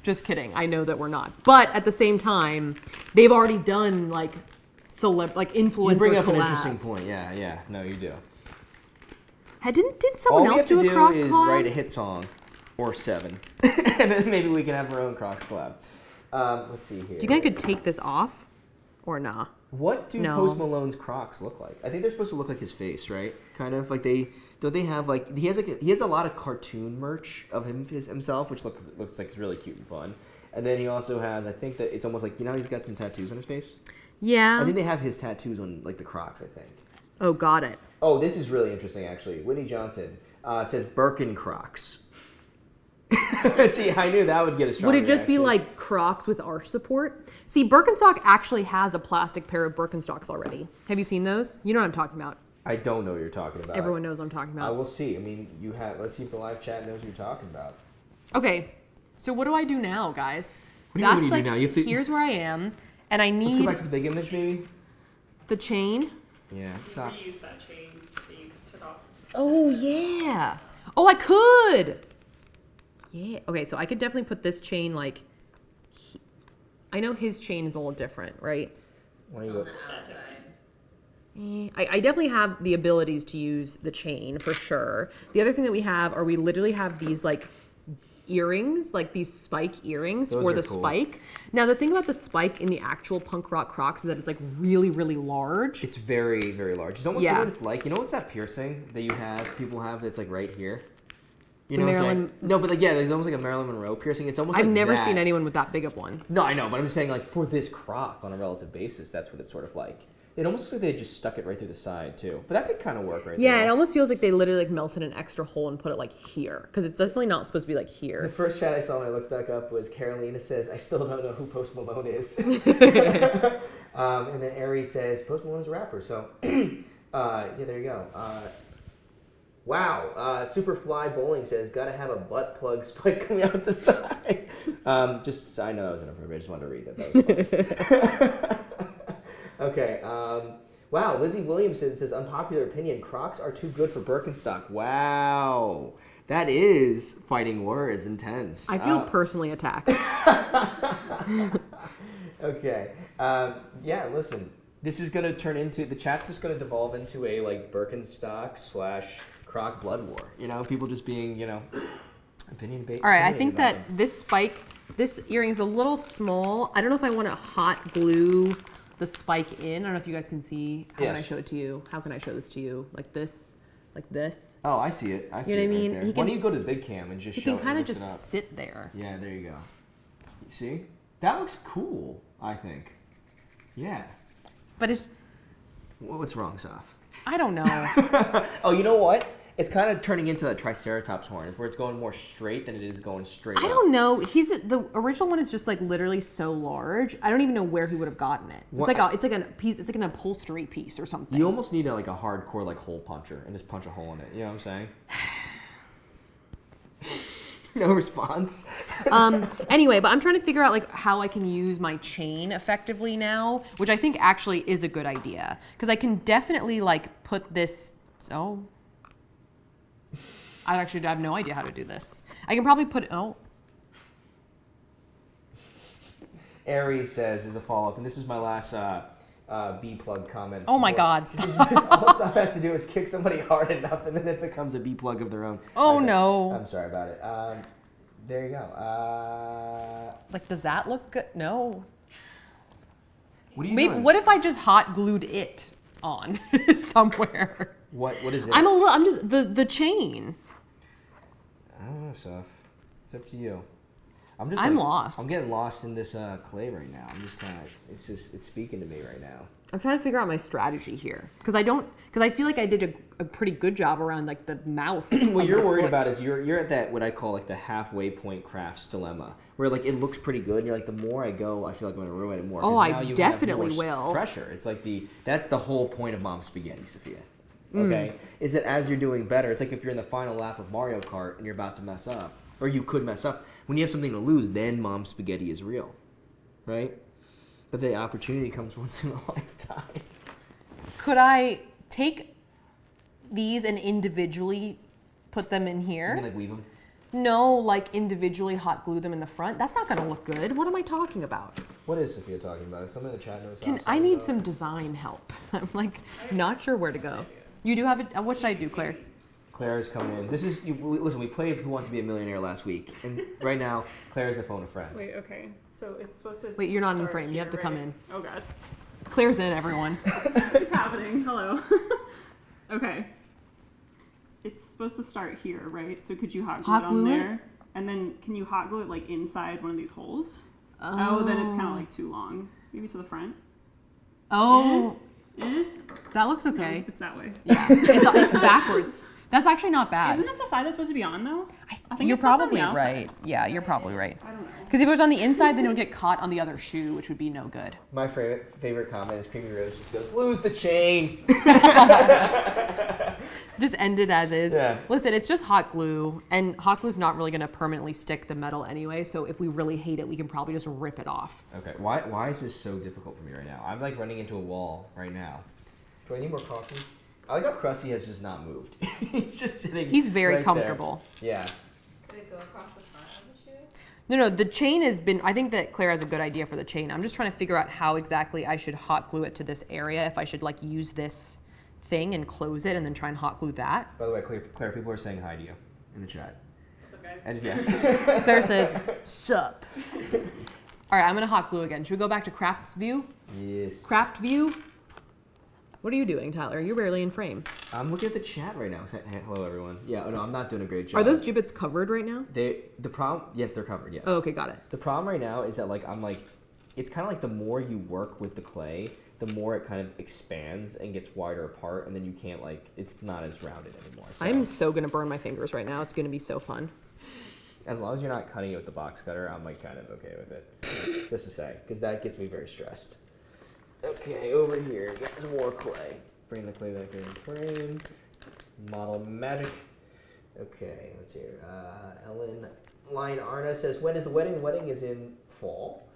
Just kidding. I know that we're not. But at the same time, they've already done like influencer You bring up collabs. an interesting point. Yeah. No, you do. Did someone else do a Croc All we have to do collab? is write a hit song or 7, and then maybe we can have our own Crocs collab. Let's see here. Do you think I could take this off or nah? What do No. Post Malone's Crocs look like? I think they're supposed to look like his face, right? Kind of like they have like he has a lot of cartoon merch of himself, which looks like it's really cute and fun. And then he also has, I think that it's almost like he's got some tattoos on his face. Yeah. I think they have his tattoos on like the Crocs. I think. Oh, got it. Oh, this is really interesting actually. Whitney Johnson says Birkin Crocs. See, I knew that would get a strong Would it just be reaction. like Crocs with arch support? See, Birkenstock actually has a plastic pair of Birkenstocks already. Have you seen those? You know what I'm talking about. I don't know what you're talking about. Everyone knows what I'm talking I about. will see. I mean, let's see if the live chat knows what you're talking about. Okay, so what do I do now, guys? What do you mean, what do you do like, now? You have to- here's where I am, and I Let's go need back to the big image, maybe. the chain. Yeah. You Stop. reuse that chain that you took off. Oh, yeah. Oh, I could. Yeah. Okay, so I could definitely put this chain like... I know his chain is a little different, right? Why don't you go? I definitely have the abilities to use the chain for sure. The other thing that we have are we literally have these like earrings, like these spike earrings Those for are the cool. spike. Now the thing about the spike in the actual punk rock Crocs is that it's like really, really large. It's very, very large. It's almost Yeah. what it's like. You know what's that piercing that people have that's like right here? You The know what I'm Marilyn- saying? No, but like, yeah, there's almost like a Marilyn Monroe piercing. It's almost I've like never that. seen anyone with that big of one. No, I know, but I'm just saying like for this Croc on a relative basis, that's what it's sort of like. It almost looks like they just stuck it right through the side too. But that could kind of work right there. Yeah, it almost feels like they literally like melted an extra hole and put it like here. Because it's definitely not supposed to be like The here. first chat I saw when I looked back up was Carolina says, I still don't know who Post Malone is. And then Ari says, Post Malone is a rapper. So, yeah, there you go. Wow. Superfly Bowling says, gotta have a butt plug spike coming out the side. Just, I know that was inappropriate. I just wanted to read that. That was fun. Okay. Wow. Lizzie Williamson says, unpopular opinion, Crocs are too good for Birkenstock. Wow. That is fighting words, intense. I feel personally attacked. Okay. Yeah, listen. This is going to turn into, the chat's just going to devolve into a like Birkenstock / Croc blood war. You know, people just being, you know, opinion based. All right, I think that this earring is a little small. I don't know if I want to hot glue the spike in. I don't know if you guys can see. How can I show it to you? How can I show this to you? Like this? Like this? Oh, I see it. I see You know it what I right mean? there. He Why can- don't you go to the big cam and just You show can it kind and of lift it up? just sit there. Yeah, there you go. See? That looks cool, I think. Yeah. But it's, What's wrong, Saf? I don't know. Oh, you know what? It's kind of turning into a Triceratops horn, where it's going more straight than it is going straight I up. don't know. The original one is just like literally so large. I don't even know where he would have gotten it. What- It's like a piece. It's like an upholstery piece or something. You almost need a hardcore like hole puncher and just punch a hole in it. You know what I'm saying? No response. Anyway, but I'm trying to figure out like how I can use my chain effectively now, which I think actually is a good idea because I can definitely like put this. So I actually have no idea how to do this. I can probably put Ari says is a follow up, and this is my last B plug comment. Oh my God! Stop. All Saf has to do is kick somebody hard enough, and then it becomes a B plug of their own. Oh no! I'm sorry about it. There you go. Like, does that look good? No. What are you Maybe. doing? What if I just hot glued it on somewhere? What is it? I'm just the chain. I don't know, Saf. It's up to you. I'm I'm lost. I'm getting lost in this clay right now. I'm just kind of. It's speaking to me right now. I'm trying to figure out my strategy here because I feel like I did a pretty good job around like the mouth. What of you're the worried foot. about is you're at that what I call like the halfway point crafts dilemma, where like it looks pretty good, and you're like the more I go, I feel like I'm gonna ruin it more. 'cause Oh, I now you have definitely more will. Pressure. It's like that's the whole point of Mom Spaghetti, Sophia. Mm. Okay, is that as you're doing better, it's like if you're in the final lap of Mario Kart and you're about to mess up, or you could mess up. When you have something to lose, then Mom Spaghetti is real, right? But the opportunity comes once in a lifetime. Could I take these and individually put them in You here? can like weave them. No, like individually hot glue them in the front. That's not gonna look good. What am I talking about? What is Sophia talking about? Someone in the chat knows. I need some design help. I'm like not sure where to go. You do have it. What should I do, Claire? Claire's coming in. Listen, we played Who Wants to Be a Millionaire last week, and right now Claire's the phone a friend. Wait, okay. So it's supposed to. Wait, you're not in start frame. You here, have to come right? in. Oh god. Claire's in, everyone. What's happening? Hello. Okay. It's supposed to start here, right? So could you hot glue Hot it on glue it? there? And then can you hot glue it like inside one of these holes? Oh, then it's kind of like too long. Maybe to the front. Oh, Eh? that looks No, okay. it's that way. Yeah, it's backwards. That's actually not bad. Isn't this the side that's supposed to be on though? I think You're it's supposed to be probably on the right. Yeah, you're probably right. I don't know. Because if it was on the inside, then it would get caught on the other shoe, which would be no good. My favorite comment is Creamy Rose just goes, lose the chain. Just end it as is. Yeah. Listen, it's just hot glue, and hot glue's not really going to permanently stick the metal anyway. So if we really hate it, we can probably just rip it off. Okay, why is this so difficult for me right now? I'm like running into a wall right now. Do I need more coffee? I like how Krusty has just not moved. He's just sitting. He's very right comfortable. There. Yeah. Could it go across the front of the shoe? No, the chain has been, I think that Claire has a good idea for the chain. I'm just trying to figure out how exactly I should hot glue it to this area, if I should like use this thing and close it and then try and hot glue that. By the way, Claire, people are saying hi to you in the chat. What's up, guys? And just, yeah. Claire says, sup. All right, I'm gonna hot glue again. Should we go back to Craft's view? Yes. Craft view? What are you doing, Tyler? You're barely in frame. I'm looking at the chat right now. Hey, hello, everyone. Yeah, no, I'm not doing a great job. Are those gibbets covered right now? The problem? Yes, they're covered. Yes. Oh, okay, got it. The problem right now is that it's kind of like the more you work with the clay, the more it kind of expands and gets wider apart, and then you can't like it's not as rounded anymore. So, I'm so gonna burn my fingers right now. It's gonna be so fun. as long as you're not cutting it with the box cutter, I'm like kind of okay with it. Just to say, because that gets me very stressed. Okay, over here, got some more clay. Bring the clay back in frame. Model magic. Okay, let's hear. Ellen Line Arna says, when is the wedding? The wedding is in fall.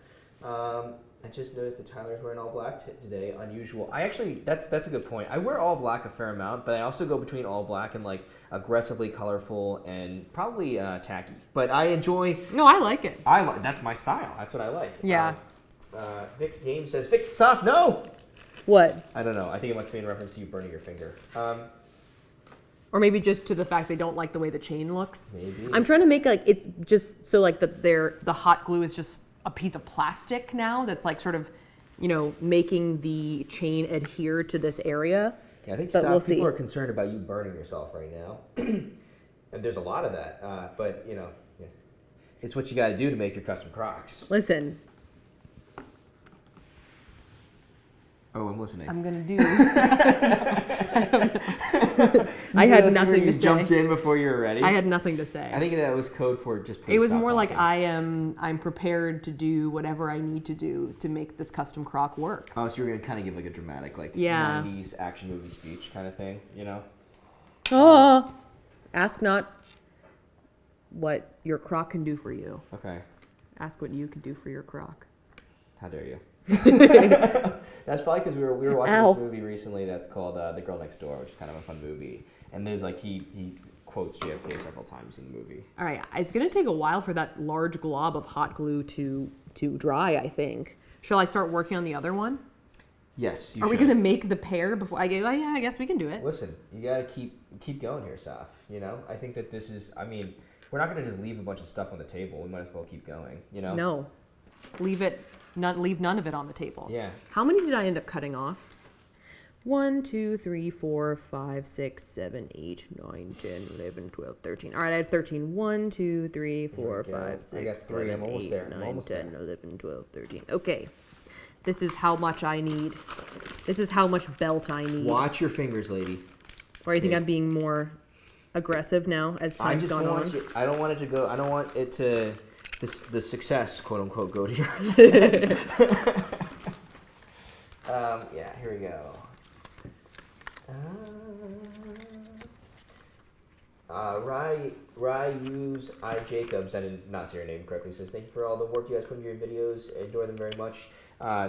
I just noticed that Tyler's wearing all black today. Unusual. I actually, that's a good point. I wear all black a fair amount, but I also go between all black and like aggressively colorful and probably tacky. But I enjoy. No, I like it. That's my style. That's what I like. Yeah. Vic Game says, Vic Soft, no. What? I don't know. I think it must be in reference to you burning your finger. Or maybe just to the fact they don't like the way the chain looks. Maybe. I'm trying to make like it's just so like the hot glue is just a piece of plastic now that's like sort of, making the chain adhere to this area. Yeah, I think But we'll people see. are concerned about you burning yourself right now. And there's a lot of that. But, it's what you got to do to make your custom Crocs. Listen, Oh, I'm listening. I'm gonna do. I had nothing to You say. jumped in before you were ready. I had nothing to say. I think that was code for just. Please It was stop more like talking. I'm prepared to do whatever I need to do to make this custom croc work. Oh, so you were gonna kind of give like a dramatic, like Yeah. 90s action movie speech kind of thing, Oh, ask not what your croc can do for you. Okay. Ask what you can do for your croc. How dare you? That's probably because we were watching Ow. this movie recently that's called The Girl Next Door, which is kind of a fun movie. And there's like he quotes JFK several times in the movie. All right, it's gonna take a while for that large glob of hot glue to dry. I think. Shall I start working on the other one? Yes. You Are we should. gonna make the pair before I go? Oh, yeah, I guess we can do it. Listen, you gotta keep going here, Saf. I think that this is. I mean, we're not gonna just leave a bunch of stuff on the table. We might as well keep going. No, leave none of it on the table. Yeah. How many did I end up cutting off? 1, 2, 3, 4, 5, 6, 7, 8, 9, 10, 11, 12, 13. All right, I have 13. 1, 2, 3, 4, we go. 5, I got 6, 3. 7, I'm almost 8, there. I'm 9, almost 10, there. 11, 12, 13. Okay. This is how much I need. This is how much belt I need. Watch your fingers, lady. Or you think I'm being more aggressive now as I time's just gone want on? you, I don't want it to go. I don't want it to. The success, quote unquote, go to your head. Yeah, here we go. Ryuse I Jacobs, I did not say your name correctly, says thank you for all the work you guys put into your videos. Enjoy them very much.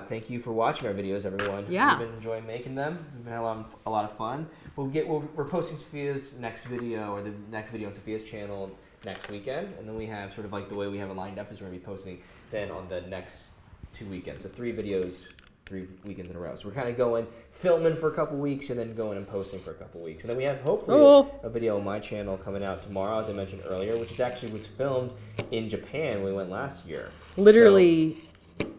Thank you for watching our videos, everyone. Yeah. We've been enjoying making them. We've been having a lot of fun. We're posting Sophia's next video, or the next video on Sophia's channel next weekend, and then we have sort of like the way we have it lined up is we're going to be posting then on the next 2 weekends. So 3 videos, 3 weekends in a row. So we're kind of going, filming for a couple weeks, and then going and posting for a couple weeks. And then we have hopefully a video on my channel coming out tomorrow, as I mentioned earlier, which was filmed in Japan when we went last year. Literally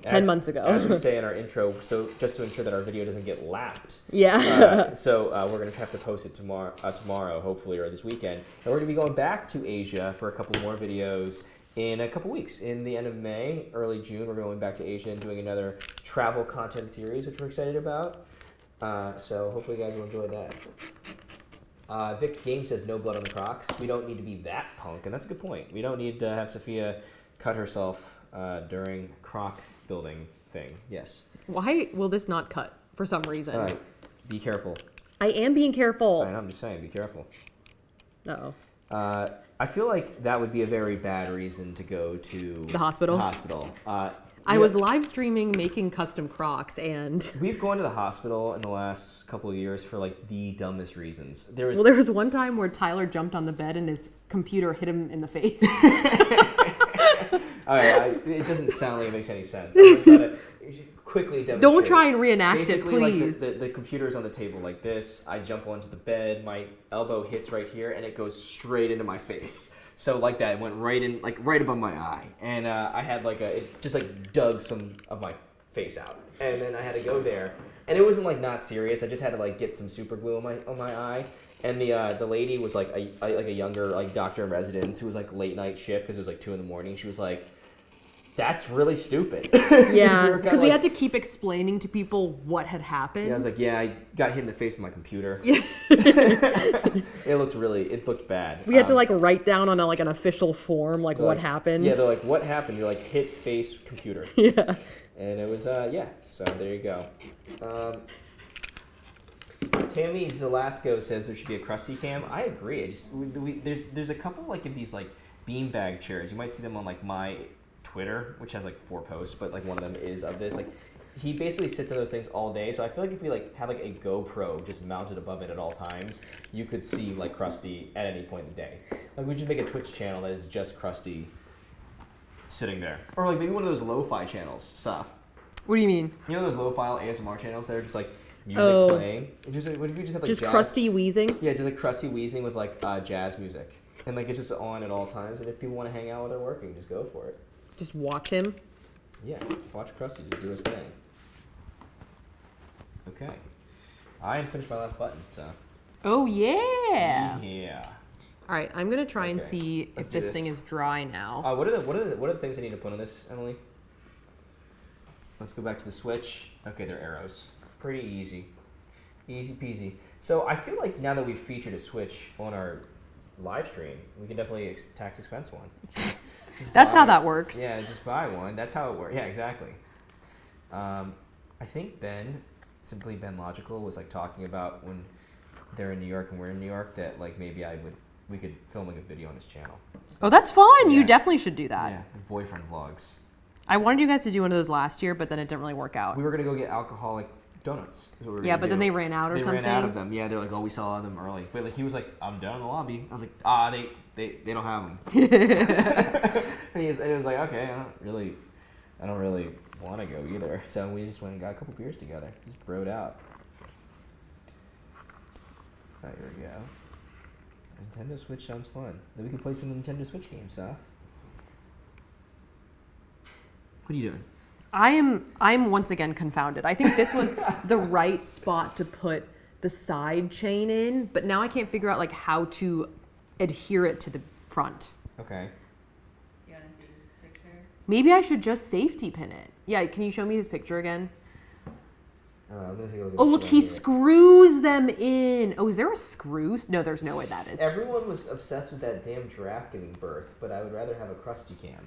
10 As- month ago. As we say in our intro, so just to ensure that our video doesn't get lapped. Yeah. So we're going to have to post it tomorrow, hopefully, or this weekend. And we're going to be going back to Asia for a couple more videos in a couple weeks. In the end of May, early June, we're going back to Asia and doing another travel content series, which we're excited about. So hopefully you guys will enjoy that. Vic Game says no blood on the Crocs. We don't need to be that punk, and that's a good point. We don't need to have Sophia cut herself during Croc building thing. Yes. Why will this not cut for some reason? All right. Be careful. I am being careful. I know, I'm just saying, be careful. Uh-oh. I feel like that would be a very bad reason to go to The hospital? The hospital. I was live streaming making custom Crocs, and We've gone to the hospital in the last couple of years for like the dumbest reasons. There there was one time where Tyler jumped on the bed and his computer hit him in the face. All right, it doesn't sound like it makes any sense. I'm gonna try to quickly demonstrate. Don't try and reenact Basically, it, please. Like the computer's on the table like this. I jump onto the bed. My elbow hits right here, and it goes straight into my face. So like that, it went right in, like right above my eye, and I had it just like dug some of my face out, and then I had to go there, and it wasn't like not serious. I just had to like get some super glue on my eye, and the lady was like a younger like doctor in residence who was like late night shift because it was like 2 a.m. She was like, that's really stupid. Yeah, because we had to keep explaining to people what had happened. Yeah, I was like, yeah, I got hit in the face with my computer. Yeah. It looked bad. We had to like write down on an official form like what happened. Yeah, they're like, what happened? You're like, hit face computer. Yeah. And it was, yeah, so there you go. Tammy Zelasco says there should be a Krusty cam. I agree. There's a couple like of these like beanbag chairs. You might see them on like my Twitter, which has like 4 posts, but like one of them is of this. Like he basically sits in those things all day. So I feel like if we like had like a GoPro just mounted above it at all times, you could see like Krusty at any point in the day. Like we just make a Twitch channel that is just Krusty sitting there, or like maybe one of those lo-fi channels stuff. What do you mean? You know those lo-fi ASMR channels that are just like music playing? And just, like, what if you just have like just jazz? Krusty wheezing? Yeah, just like Krusty wheezing with like jazz music. And like it's just on at all times, and if people want to hang out while they're working, just go for it. Just watch him. Yeah, watch Krusty just do his thing. Okay. I am finished my last button, so. Oh yeah. Yeah. All right, I'm gonna try and Okay, see let's if do this this. thing is dry now. What are the things I need to put on this, Emily? Let's go back to the Switch. Okay, they're arrows. Pretty easy. Easy peasy. So I feel like now that we've featured a Switch on our live stream, we can definitely tax expense one. That's how that works. Yeah, just buy one. That's how it works. Yeah, exactly. I think Simply Ben Logical was like talking about when they're in New York and we're in New York that like maybe we could film like a video on his channel. Oh, that's fun. Yeah. You definitely should do that. Yeah, the boyfriend vlogs. I wanted you guys to do one of those last year, but then it didn't really work out. We were gonna go get alcoholic donuts. Is what we were Yeah, gonna but do. then they ran out or something. They ran out of them. Yeah, they're like, oh, we saw them early. But like he was like, I'm down in the lobby. I was like, they don't have them. and he was like, okay, I don't really want to go either. So we just went and got a couple beers together. Just broed out. There we go. Nintendo Switch sounds fun. Then we could play some Nintendo Switch games, Seth. What are you doing? I'm once again confounded. I think this was the right spot to put the side chain in, but now I can't figure out like how to adhere it to the front. Okay. You want to see this picture? Maybe I should just safety pin it. Yeah, can you show me his picture again? I'm gonna take a look at Oh, this look, one he here. screws them in. Oh, is there a screw? No, there's no way that is. Everyone was obsessed with that damn giraffe giving birth, but I would rather have a Krusty cam.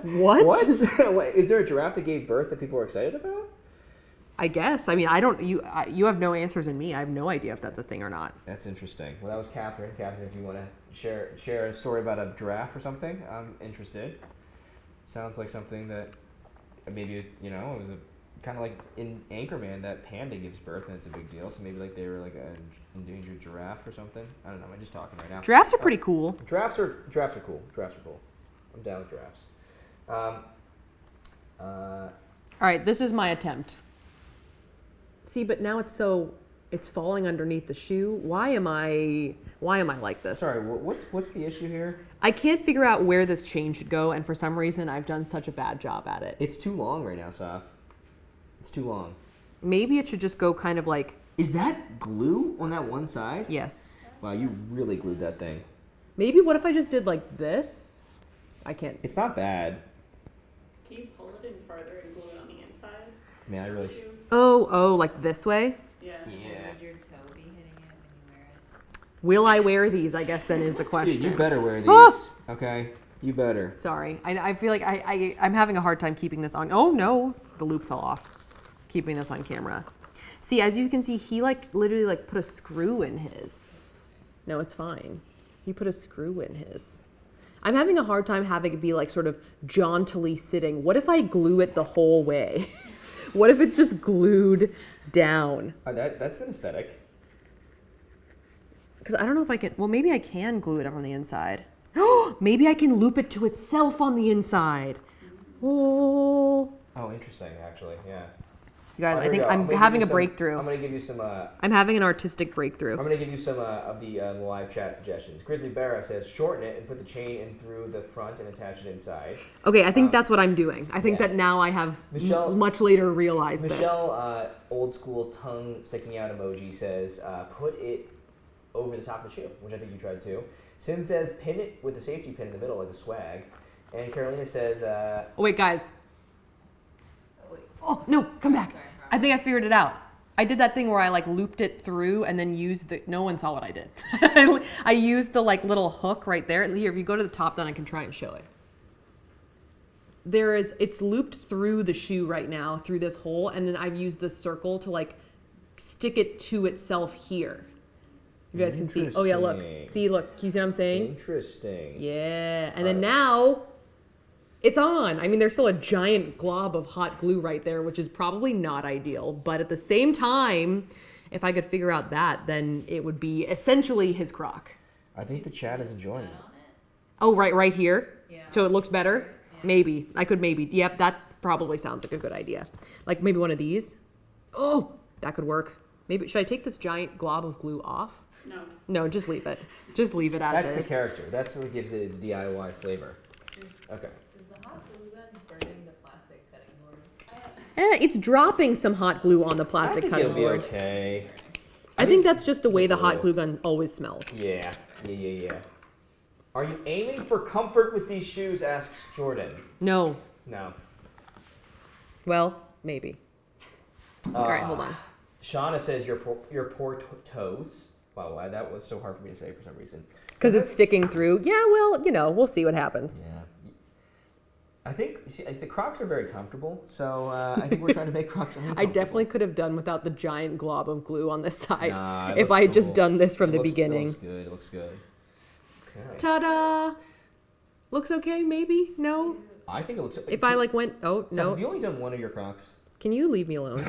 What? Wait, is there a giraffe that gave birth that people are excited about? I guess. I mean, I don't. You have no answers in me. I have no idea if that's a thing or not. That's interesting. Well, that was Catherine. Catherine, if you want to share a story about a giraffe or something, I'm interested. Sounds like something that maybe it's, it was a kind of like in Anchorman that panda gives birth and it's a big deal. So maybe like they were like an endangered giraffe or something. I don't know. I'm just talking right now. Giraffes are pretty cool. Giraffes are cool. Giraffes are cool. I'm down with giraffes. All right, this is my attempt. See, but now it's falling underneath the shoe. Why am I like this? Sorry, what's the issue here? I can't figure out where this chain should go, and for some reason, I've done such a bad job at it. It's too long right now, Saf. It's too long. Maybe it should just go kind of like... Is that glue on that one side? Yes. Wow, you really glued that thing. Maybe what if I just did like this? I can't... It's not bad. Can you pull it in further and glue it on the inside? Man, I really... Shoe? Oh, like this way? Yeah. Would your toe be hitting it when you wear it? Will I wear these, I guess then is the question. Dude, you better wear these. Ah! Okay? You better. Sorry. I feel like I'm having a hard time keeping this on. Oh, no. The loop fell off. Keeping this on camera. See, as you can see, he literally put a screw in his. No, it's fine. He put a screw in his. I'm having a hard time having it be sort of jauntily sitting. What if I glue it the whole way? What if it's just glued down? That's an aesthetic. Because I don't know if I can. Well, maybe I can glue it up on the inside. Maybe I can loop it to itself on the inside. Oh. Oh, interesting, actually, yeah. You guys, I Here we think go. I'm gonna having give a you breakthrough. I'm going to give you some... I'm having an artistic breakthrough. I'm going to give you some of the live chat suggestions. Grizzly Barra says, shorten it and put the chain in through the front and attach it inside. Okay, I think that's what I'm doing. I think yeah. that now I have Michelle- much later realized Michelle, old school tongue sticking out emoji says, put it over the top of the shoe, which I think you tried too. Sin says, pin it with the safety pin in the middle like a swag. And Carolina says, Oh wait, guys. Oh, wait. Oh no, come back. Sorry, I think I figured it out. I did that thing where I like looped it through and then used the. No one saw what I did. I used the like little hook right there. Here, if you go to the top, then I can try and show it. It's looped through the shoe right now through this hole, and then I've used the circle to like stick it to itself here. You guys can see. Oh yeah, look. See, look. Can you see what I'm saying? interesting. Yeah, and then now it's on. I mean, there's still a giant glob of hot glue right there, which is probably not ideal. But at the same time, if I could figure out that, then it would be essentially his Croc. I think the chat is enjoying it. On it? Oh, right here. Yeah. So it looks better. Yeah. Maybe I could maybe. Yep, that probably sounds like a good idea. Like maybe one of these. Oh, that could work. Maybe should I take this giant glob of glue off? No. No, just leave it. Just leave it as That's is. the character. That's what gives it its DIY flavor. Okay. Is the hot glue gun burning the plastic cutting board? It's dropping some hot glue on the plastic I think cutting it'll be board. okay. I think that's just the way the hot cool. glue gun always smells. Yeah. Are you aiming for comfort with these shoes? Asks Jordan. No. No. Well, maybe. All right, hold on. Shauna says your poor toes. Wow, why that was so hard for me to say for some reason. Because it's sticking through. Yeah, well, we'll see what happens. Yeah. I think the Crocs are very comfortable, so I think we're trying to make Crocs uncomfortable. I definitely could have done without the giant glob of glue on this side Nah, it if looks I had just cool. done this from It the looks- beginning. It looks good. Okay. Ta-da! Looks okay, maybe? No? I think it looks. If I like went, oh, So no. have you only done one of your Crocs? Can you leave me alone?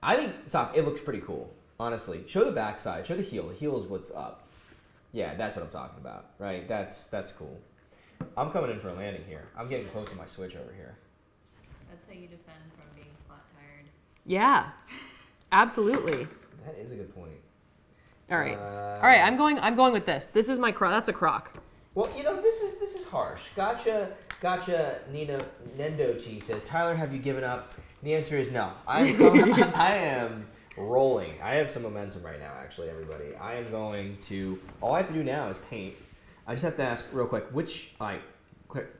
I think it looks pretty cool. Honestly, show the backside, show the heel. The heel is what's up. Yeah, that's what I'm talking about, right? That's cool. I'm coming in for a landing here. I'm getting close to my switch over here. That's how you defend from being flat tired. Yeah, absolutely. That is a good point. All right. All right, I'm going with this. This is my Croc. That's a Croc. Well, this is harsh. Gotcha. Nendo T says, Tyler, have you given up? The answer is no. I am rolling. I have some momentum right now, actually, everybody. I am going to. All I have to do now is paint. I just have to ask real quick.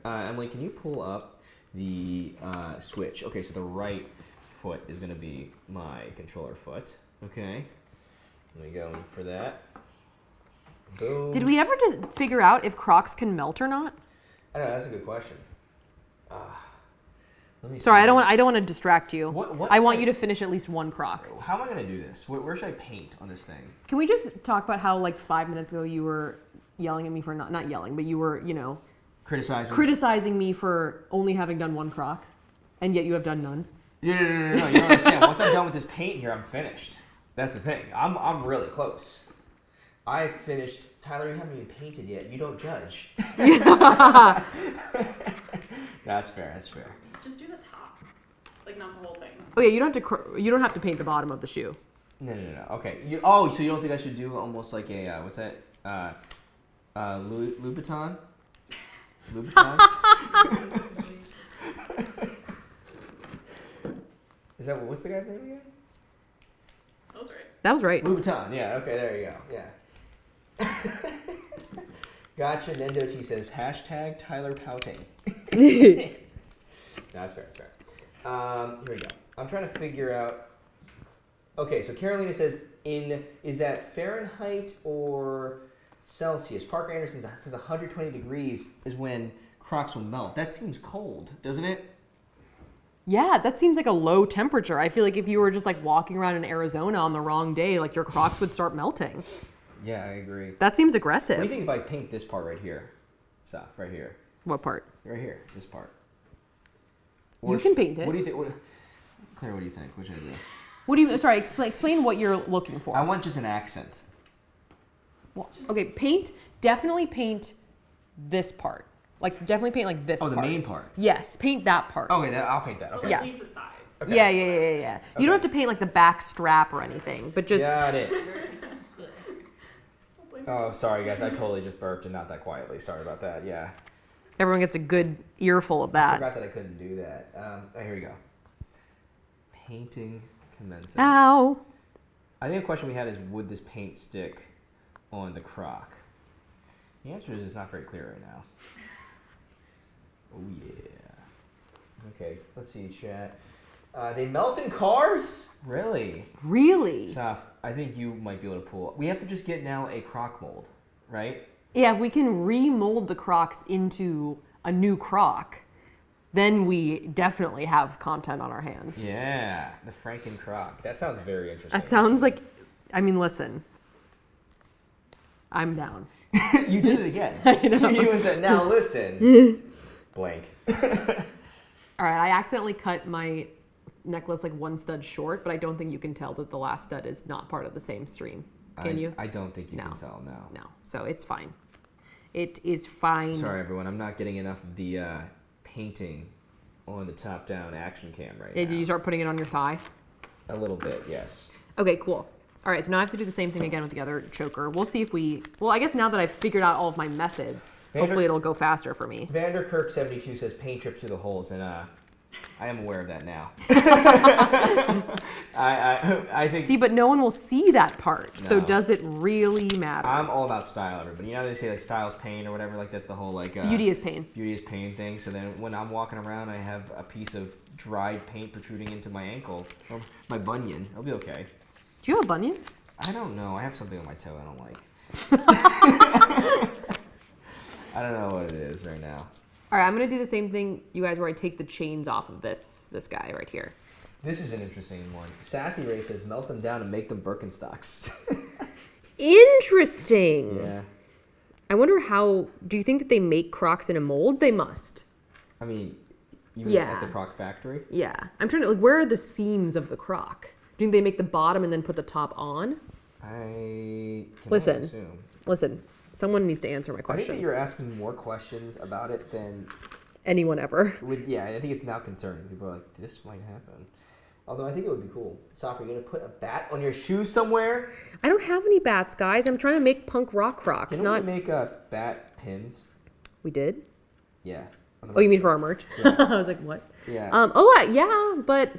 Emily, can you pull up the switch? Okay, so the right foot is going to be my controller foot. Okay. Let me go for that. Boom. Did we ever just figure out if Crocs can melt or not? I know that's a good question. Let me. Sorry, see. I don't want to distract you. What I want you to finish at least one Croc. How am I gonna do this? Where should I paint on this thing? Can we just talk about how like 5 minutes ago you were yelling at me for not yelling, but you were criticizing me for only having done one Croc, and yet you have done none. No. You don't understand. Once I'm done with this paint here, I'm finished. That's the thing. I'm really close. I finished. Tyler, you haven't even painted yet. You don't judge. That's fair. Just do the top, like not the whole thing. Oh yeah, you don't have to paint the bottom of the shoe. No. Okay. So you don't think I should do almost like a what's that? Louboutin? Louboutin? Is that what's the guy's name again? That was right. That was right. Louboutin. Yeah. Okay. There you go. Yeah. Gotcha. Nendo T says hashtag Tyler pouting. That's fair. Here we go. I'm trying to figure out. Okay, so Carolina says is that Fahrenheit or Celsius? Parker Anderson says 120 degrees is when Crocs will melt. That seems cold, doesn't it? Yeah, that seems like a low temperature. I feel like if you were just like walking around in Arizona on the wrong day, like your Crocs would start melting. Yeah, I agree. That seems What aggressive. do you think if I paint this part right here? Saf, right here. What part? Right here, this part. You can paint it. What do you think? Claire, what do you think? What should I do? What do you? Sorry, explain what you're looking for. I want just an accent. Well, okay, definitely paint this part. Like, definitely paint like this part. Oh, the main part. Yes, paint that part. Okay, I'll paint that. Okay. Yeah. Leave the sides. Okay. Yeah. You don't Okay. have to paint like the back strap or anything, but just Got it. Oh, sorry guys, I totally just burped and not that quietly. Sorry about that. Yeah. everyone gets a good earful of I that. forgot that I couldn't do that. Here we go. Painting commencing. Ow. I think a question we had is, would this paint stick on the Croc? The answer is it's not very clear right now. Oh yeah. Okay, let's see, chat. They melt in cars? Really? Really? Saf, I think you might be able to pull. We have to just get now a Croc mold, right? Yeah, if we can remold the Crocs into a new Croc, then we definitely have content on our hands. Yeah, the Franken Croc. That sounds very interesting. That sounds like, I mean, listen, I'm down. You did it again. I know. You said, now listen. Blank. All right, I accidentally cut my necklace like one stud short, but I don't think you can tell that the last stud is not part of the same stream. Can you? I don't think you No. can tell, no. No, so it's fine. It is fine. Sorry, everyone. I'm not getting enough of the painting on the top-down action cam right now. Did you start putting it on your thigh? A little bit, yes. Okay, cool. All right, so now I have to do the same thing again with the other choker. We'll see if we... Well, I guess now that I've figured out all of my methods, hopefully it'll go faster for me. Vanderkirk72 says paint drips through the holes, and I am aware of that now. I think... See, but no one will see that part. So No. does it really matter? I'm all about style, everybody. You know how they say like style's pain or whatever? Like that's the whole like... Beauty is pain. Beauty is pain thing. So then when I'm walking around, I have a piece of dried paint protruding into my ankle, or my bunion. I'll be okay. Do you have a bunion? I don't know. I have something on my toe I don't like. I don't know what it is right now. All right, I'm going to do the same thing, you guys, where I take the chains off of this guy right here. This is an interesting one. Sassy Ray says melt them down and make them Birkenstocks. Interesting. Yeah. I wonder how... Do you think that they make Crocs in a mold? They must. I mean, you mean Yeah. at the Croc factory? Yeah. I'm trying to... Like, where are the seams of the Croc? Do you think they make the bottom and then put the top on? I can Listen. only assume. Listen, someone needs to answer my I questions. think that you're asking more questions about it than... Anyone ever. Yeah, I think it's now concerning. People are like, this might happen. Although I think it would be cool. Soph, are you going to put a bat on your shoe somewhere? I don't have any bats, guys. I'm trying to make punk rock Crocs, Can not... we make bat pins? We did? Yeah. Oh, you mean for our merch? Yeah. I was like, what? Yeah. Yeah, but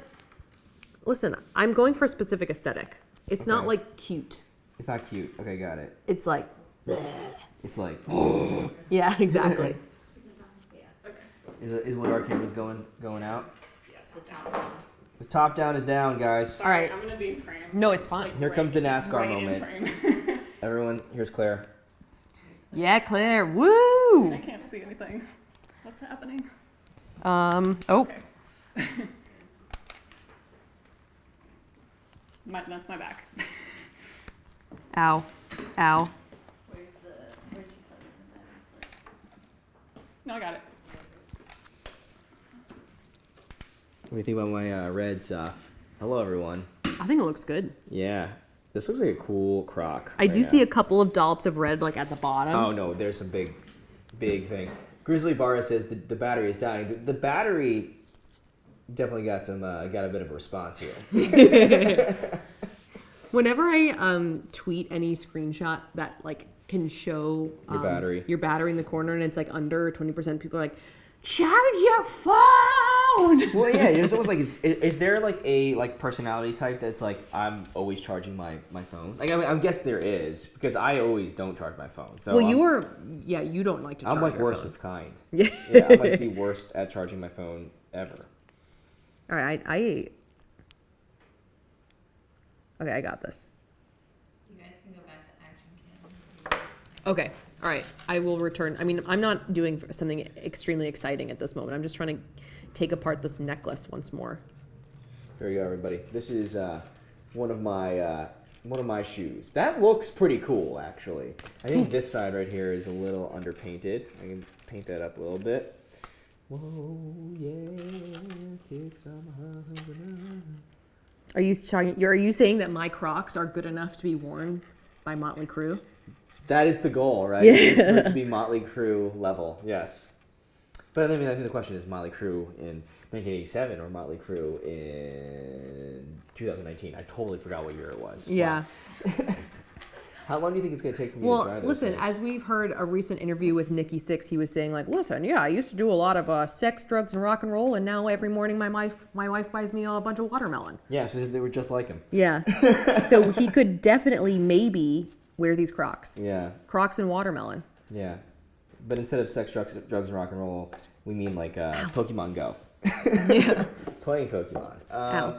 listen, I'm going for a specific aesthetic. It's not Okay. like cute. It's not cute. Okay, got it. It's like, It's like... yeah, exactly. Is one of our cameras going out? Yeah, it's the top down. The top down is down, guys. Sorry, All right. I'm gonna be in frame. No, it's fine. Here comes the NASCAR right moment. In frame. Everyone, here's Claire. Yeah, Claire. I Woo! can't see anything. What's happening? Oh, Okay. That's my back. ow, ow. Where'd you put it in the bag? No, I got it. What do you think about my red stuff? Hello, everyone. I think it looks good. Yeah. This looks like a cool Croc. I do see a couple of dollops of red like at the bottom. Oh, no, there's some big things. Grizzly Barra says the battery is dying. The battery definitely got a bit of a response here. Whenever I tweet any screenshot that like can show your battery in the corner and it's like under 20%, people are like, charge your phone. Well, yeah, it's almost like is there like a personality type that's like I'm always charging my phone? Like I guess there is because I always don't charge my phone. So Well, you don't like to charge I'm like your worst phone. of kind. Yeah. Yeah, I might be worst at charging my phone ever. All right, okay, I got this. You guys can go back to action cam. Okay, all right, I will return. I mean, I'm not doing something extremely exciting at this moment. I'm just trying to take apart this necklace once more. Here you go, everybody. This is one of my shoes. That looks pretty cool, actually. I think this side right here is a little underpainted. I can paint that up a little bit. Whoa, yeah, kick some Are you saying that my Crocs are good enough to be worn by Motley Crue? That is the goal, right? Yeah. It's for it to be Motley Crue level, yes. But I mean, I think the question is Motley Crue in 1987 or Motley Crue in 2019. I totally forgot what year it was. Yeah. Wow. How long do you think it's going to take for me to dry Well, those listen, things? as we've heard a recent interview with Nikki Sixx, he was saying like, listen, yeah, I used to do a lot of sex, drugs, and rock and roll, and now every morning my wife buys me a bunch of watermelon. Yeah, so they were just like him. Yeah. So he could definitely maybe wear these Crocs. Yeah. Crocs and watermelon. Yeah. But instead of sex, drugs, and rock and roll, we mean like Pokemon Go. Yeah. Playing Pokemon. Ow.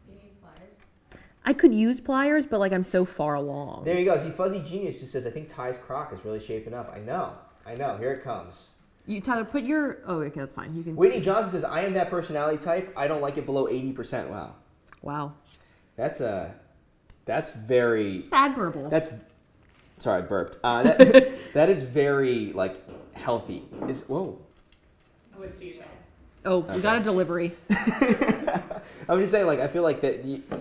You need pliers? I could use pliers, but like I'm so far along. There you go. See, Fuzzy Genius just says, I think Ty's Croc is really shaping up. I know. Here it comes. You Tyler, put your. Oh, okay, that's fine. You can. Whitney Johnson says, I am that personality type. I don't like it below 80%. Wow. Wow. That's very. It's admirable. Sorry, I burped. That is very like healthy. Whoa. Oh, it's DJ. Oh, we got a delivery. I'm just saying, like, I feel like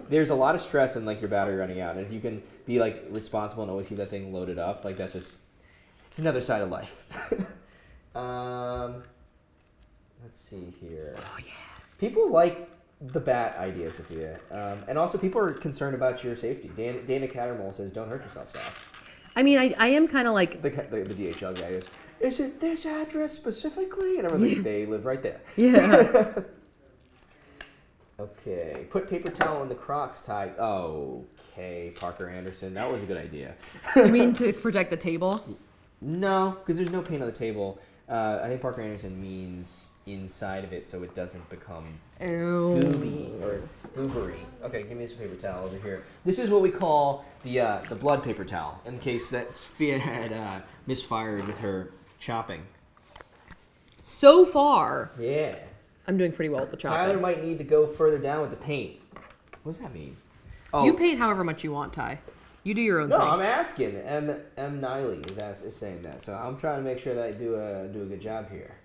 there's a lot of stress in like your battery running out, and if you can be like responsible and always keep that thing loaded up, like it's another side of life. Let's see here. Oh yeah. People like the bat idea, Sophia, and also people are concerned about your safety. Dana Cattermole says, "Don't hurt yourself, Sal." I mean, I am kind of like. The DHL guy is it this address specifically? And everyone's like, they live right there. Yeah. Okay, put paper towel in the Crocs tie. Okay, Parker Anderson, that was a good idea. You mean to protect the table? No, because there's no paint on the table. I think Parker Anderson means inside of it so it doesn't become gooby or goobery. Okay, give me some paper towel over here. This is what we call the blood paper towel, in case that Sophia had misfired with her chopping. So far, Yeah. I'm doing pretty well with the Tyler chopping. might need to go further down with the paint. What does that mean? Oh, You paint however much you want, Ty. You do your own no, thing. I'm asking. M. Niley is saying that, so I'm trying to make sure that I do a good job here.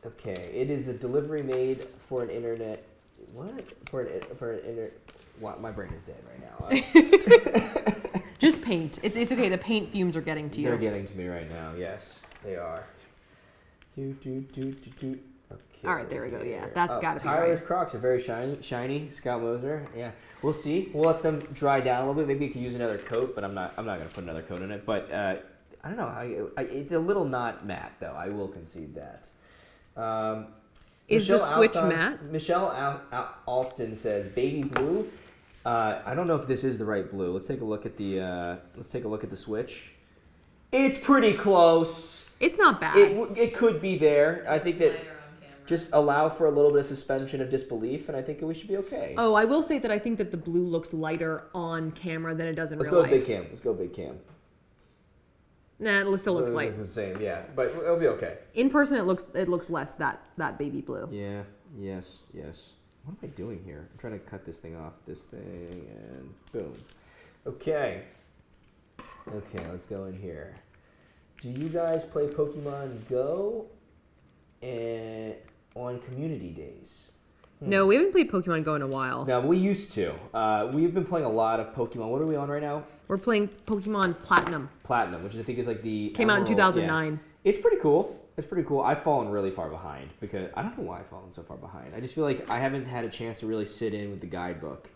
Okay, it is a delivery made for an internet. What for an internet? What? My brain is dead right now. Just paint. It's okay. The paint fumes are getting to you. They're getting to me right now. Yes, they are. Okay. All right, there we go. Yeah, that's got to be Tyler's right. Crocs are very shiny. Scott Moser. Yeah, we'll see. We'll let them dry down a little bit. Maybe you could use another coat, but I'm not going to put another coat in it. But I don't know. It's a little not matte though. I will concede that. Is the switch matte? Michelle Alston says baby blue. I don't know if this is the right blue. Let's take a look at the switch. It's pretty close. It's not bad. It could be there. I think that Lighter on camera. just allow for a little bit of suspension of disbelief, and I think we should be okay. Oh, I will say that I think that the blue looks lighter on camera than it does in Let's real go life. big cam. Let's go big cam. Nah, it still looks light. It's the same, yeah, but it'll be okay. In person, it looks less that baby blue. Yeah. Yes. What am I doing here? I'm trying to cut this thing off. This thing, and boom. Okay. Let's go in here. Do you guys play Pokemon Go on community days? No, we haven't played Pokemon Go in a while. No, we used to. We've been playing a lot of Pokemon. What are we on right now? We're playing Pokemon Platinum. Platinum, which I think is like the Came out in Emerald- 2009. Yeah. It's pretty cool. I've fallen really far behind because I don't know why I've fallen so far behind. I just feel like I haven't had a chance to really sit in with the guidebook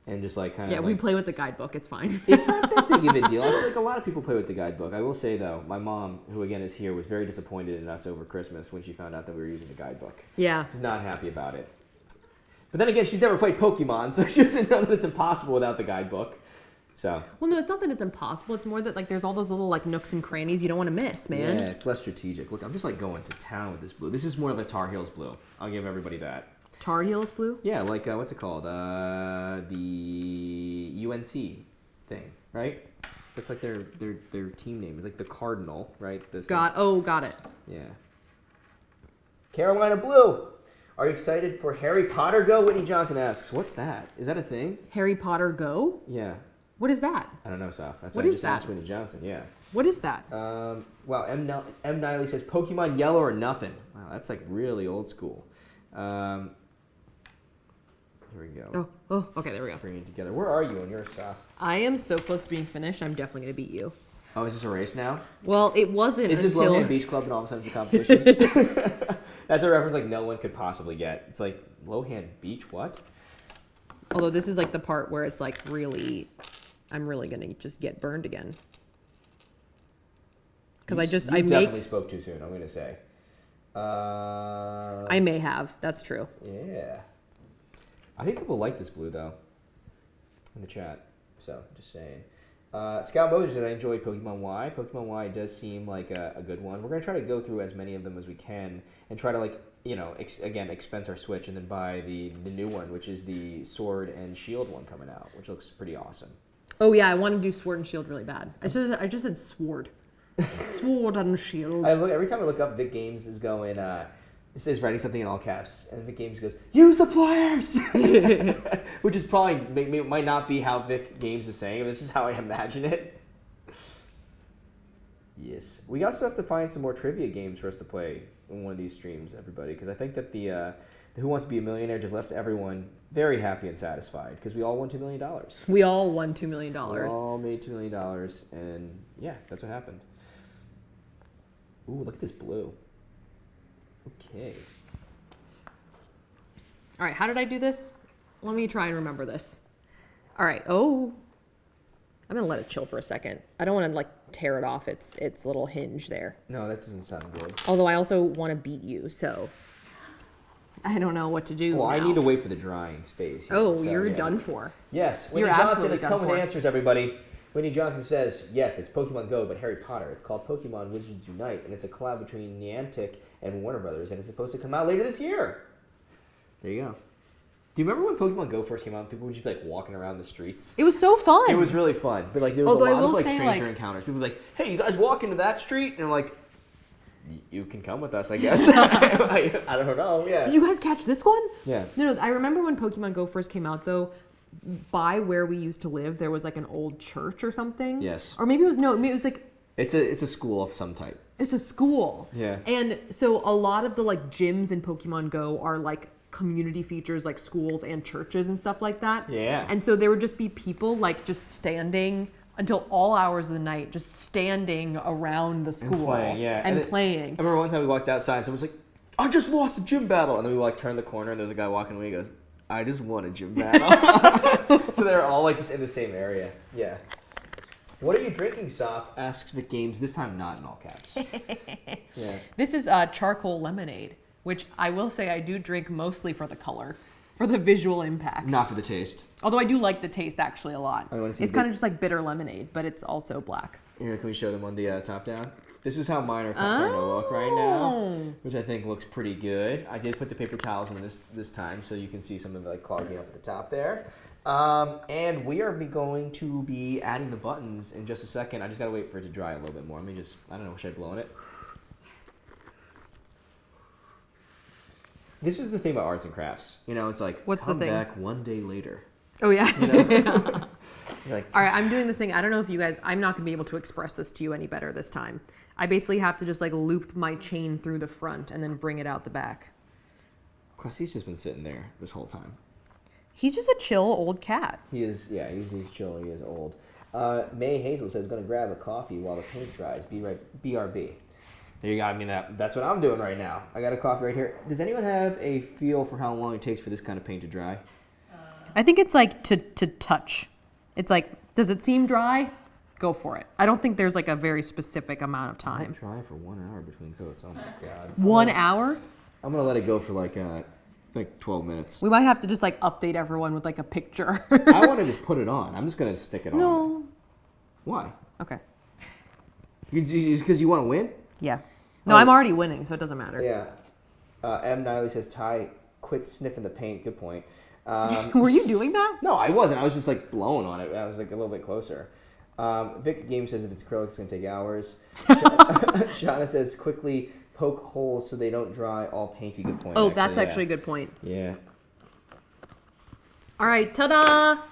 and just like kind of. Yeah, we play with the guidebook. It's fine. It's not that big of a deal. I feel like a lot of people play with the guidebook. I will say though, my mom, who again is here, was very disappointed in us over Christmas when she found out that we were using the guidebook. Yeah. She's not happy about it. But then again, she's never played Pokemon, so she doesn't know that it's impossible without the guidebook. So. Well, no, it's not that it's impossible. It's more that like there's all those little like nooks and crannies you don't want to miss, man. Yeah, it's less strategic. Look, I'm just like going to town with this blue. This is more of a Tar Heels blue. I'll give everybody that. Tar Heels blue? Yeah, like what's it called? The UNC thing, right? That's like their team name. It's like the Cardinal, right? Got it. Yeah. Carolina Blue. Are you excited for Harry Potter Go? Whitney Johnson asks. What's that? Is that a thing? Harry Potter Go? Yeah. What is that? I don't know, Saf. That's What what I is just that? asked Whitney Johnson. Yeah. What is that? Wow. M. Niley says Pokemon Yellow or nothing. Wow, that's like really old school. Here we go. Oh, okay, there we go. Bringing it together. Where are you on your stuff? I am so close to being finished. I'm definitely gonna beat you. Oh, is this a race now? Well, it wasn't Is this until Lohan Beach Club and all of a sudden it's a competition? That's a reference like no one could possibly get. It's like Lohan Beach, what? although this is like the part where it's like really, I'm really gonna just get burned again. Because You definitely spoke too soon. I'm gonna say. I may have. That's true. Yeah. I think people like this blue though. In the chat, so just saying. Scout Moses said I enjoyed Pokemon Y. Pokemon Y does seem like a good one. We're gonna try to go through as many of them as we can and try to again expense our Switch and then buy the new one, which is the Sword and Shield one coming out, which looks pretty awesome. Oh yeah, I want to do Sword and Shield really bad. I just said Sword. Sword and Shield. Every time I look up, Vic Games is going. It says writing something in all caps, and Vic Games goes, "Use the pliers," which is probably might not be how Vic Games is saying it. This is how I imagine it. Yes, we also have to find some more trivia games for us to play in one of these streams, everybody, because I think that the Who Wants to Be a Millionaire just left everyone very happy and satisfied because we all won $2 million. We all won $2 million. We all made $2 million, and yeah, that's what happened. Ooh, look at this blue. Okay. All right, how did I do this? Let me try and remember this. All right. Oh, I'm gonna let it chill for a second. I don't want to like tear it off its little hinge there. No, that doesn't sound good. Although I also want to beat you, so I don't know what to do. Well, now. I need to wait for the drying phase. You're done for. Yes, You're Whitney Johnson absolutely is done coming for. with answers, everybody. Whitney Johnson says, yes, it's Pokemon Go, but Harry Potter. It's called Pokemon Wizards Unite, and it's a collab between Niantic and Warner Brothers, and it's supposed to come out later this year. There you go. Do you remember when Pokemon Go first came out? People would just be like walking around the streets. It was so fun. It was really fun. But like there was Although a I lot of will like say, stranger like- encounters. People would be like, hey, you guys walk into that street? And I'm like, you can come with us, I guess. I don't know. Yeah. Did you guys catch this one? Yeah. No, I remember when Pokemon Go first came out, though, by where we used to live, there was like an old church or something. Yes. Or maybe it was like, It's a school of some type. it's a school. Yeah. And so a lot of the like gyms in Pokemon Go are like community features, like schools and churches and stuff like that. Yeah. And so there would just be people like just standing until all hours of the night, just standing around the school playing, yeah. and And playing. I remember one time we walked outside and someone was like, I just lost a gym battle. And then we like turned the corner and there was a guy walking away. He goes, I just won a gym battle. So they're all like just in the same area. Yeah. What are you drinking, Soph? Asks Vic Games, this time not in all caps. Yeah. This is charcoal lemonade, which I will say I do drink mostly for the color, for the visual impact. Not for the taste. Although I do like the taste actually a lot. I wanna see It's the kind big- of just like bitter lemonade, but it's also black. Here, can we show them on the top down? This is how mine are starting to look right now, Oh. which I think looks pretty good. I did put the paper towels in this time, so you can see some of it like clogging up at the top there. And we are going to be adding the buttons in just a second. I just gotta wait for it to dry a little bit more. Let me just, I don't know, should I blow in it? This is the thing about arts and crafts. You know, it's like, What's the come thing? back one day later. Oh yeah. You know? Like, All right, I'm doing the thing. I don't know if you guys, I'm not gonna be able to express this to you any better this time. I basically have to just like loop my chain through the front and then bring it out the back. Krusty's just been sitting there this whole time. He's just a chill old cat. He is, yeah, he's chill, he is old. May Hazel says, gonna grab a coffee while the paint dries. BRB. There you go. I mean, that's what I'm doing right now. I got a coffee right here. Does anyone have a feel for how long it takes for this kind of paint to dry? I think it's like to touch. It's like, does it seem dry? Go for it. I don't think there's like a very specific amount of time. Dry for 1 hour between coats. Oh my god. 1 hour? I'm gonna let it go for like 12 minutes. We might have to just like update everyone with like a picture. I want to just put it on. I'm just gonna stick it on. No. Why? Okay. Because you want to win? Yeah. No, I'm already winning, so it doesn't matter. Yeah. M. Niley says, Ty, quit sniffing the paint. Good point. Were you doing that? No, I wasn't. I was just like blowing on it. I was like a little bit closer. Vic Game says if it's acrylic, it's going to take hours. Shauna says quickly poke holes so they don't dry all painty. Good point. Oh, that's actually a good point. Yeah. All right, ta-da!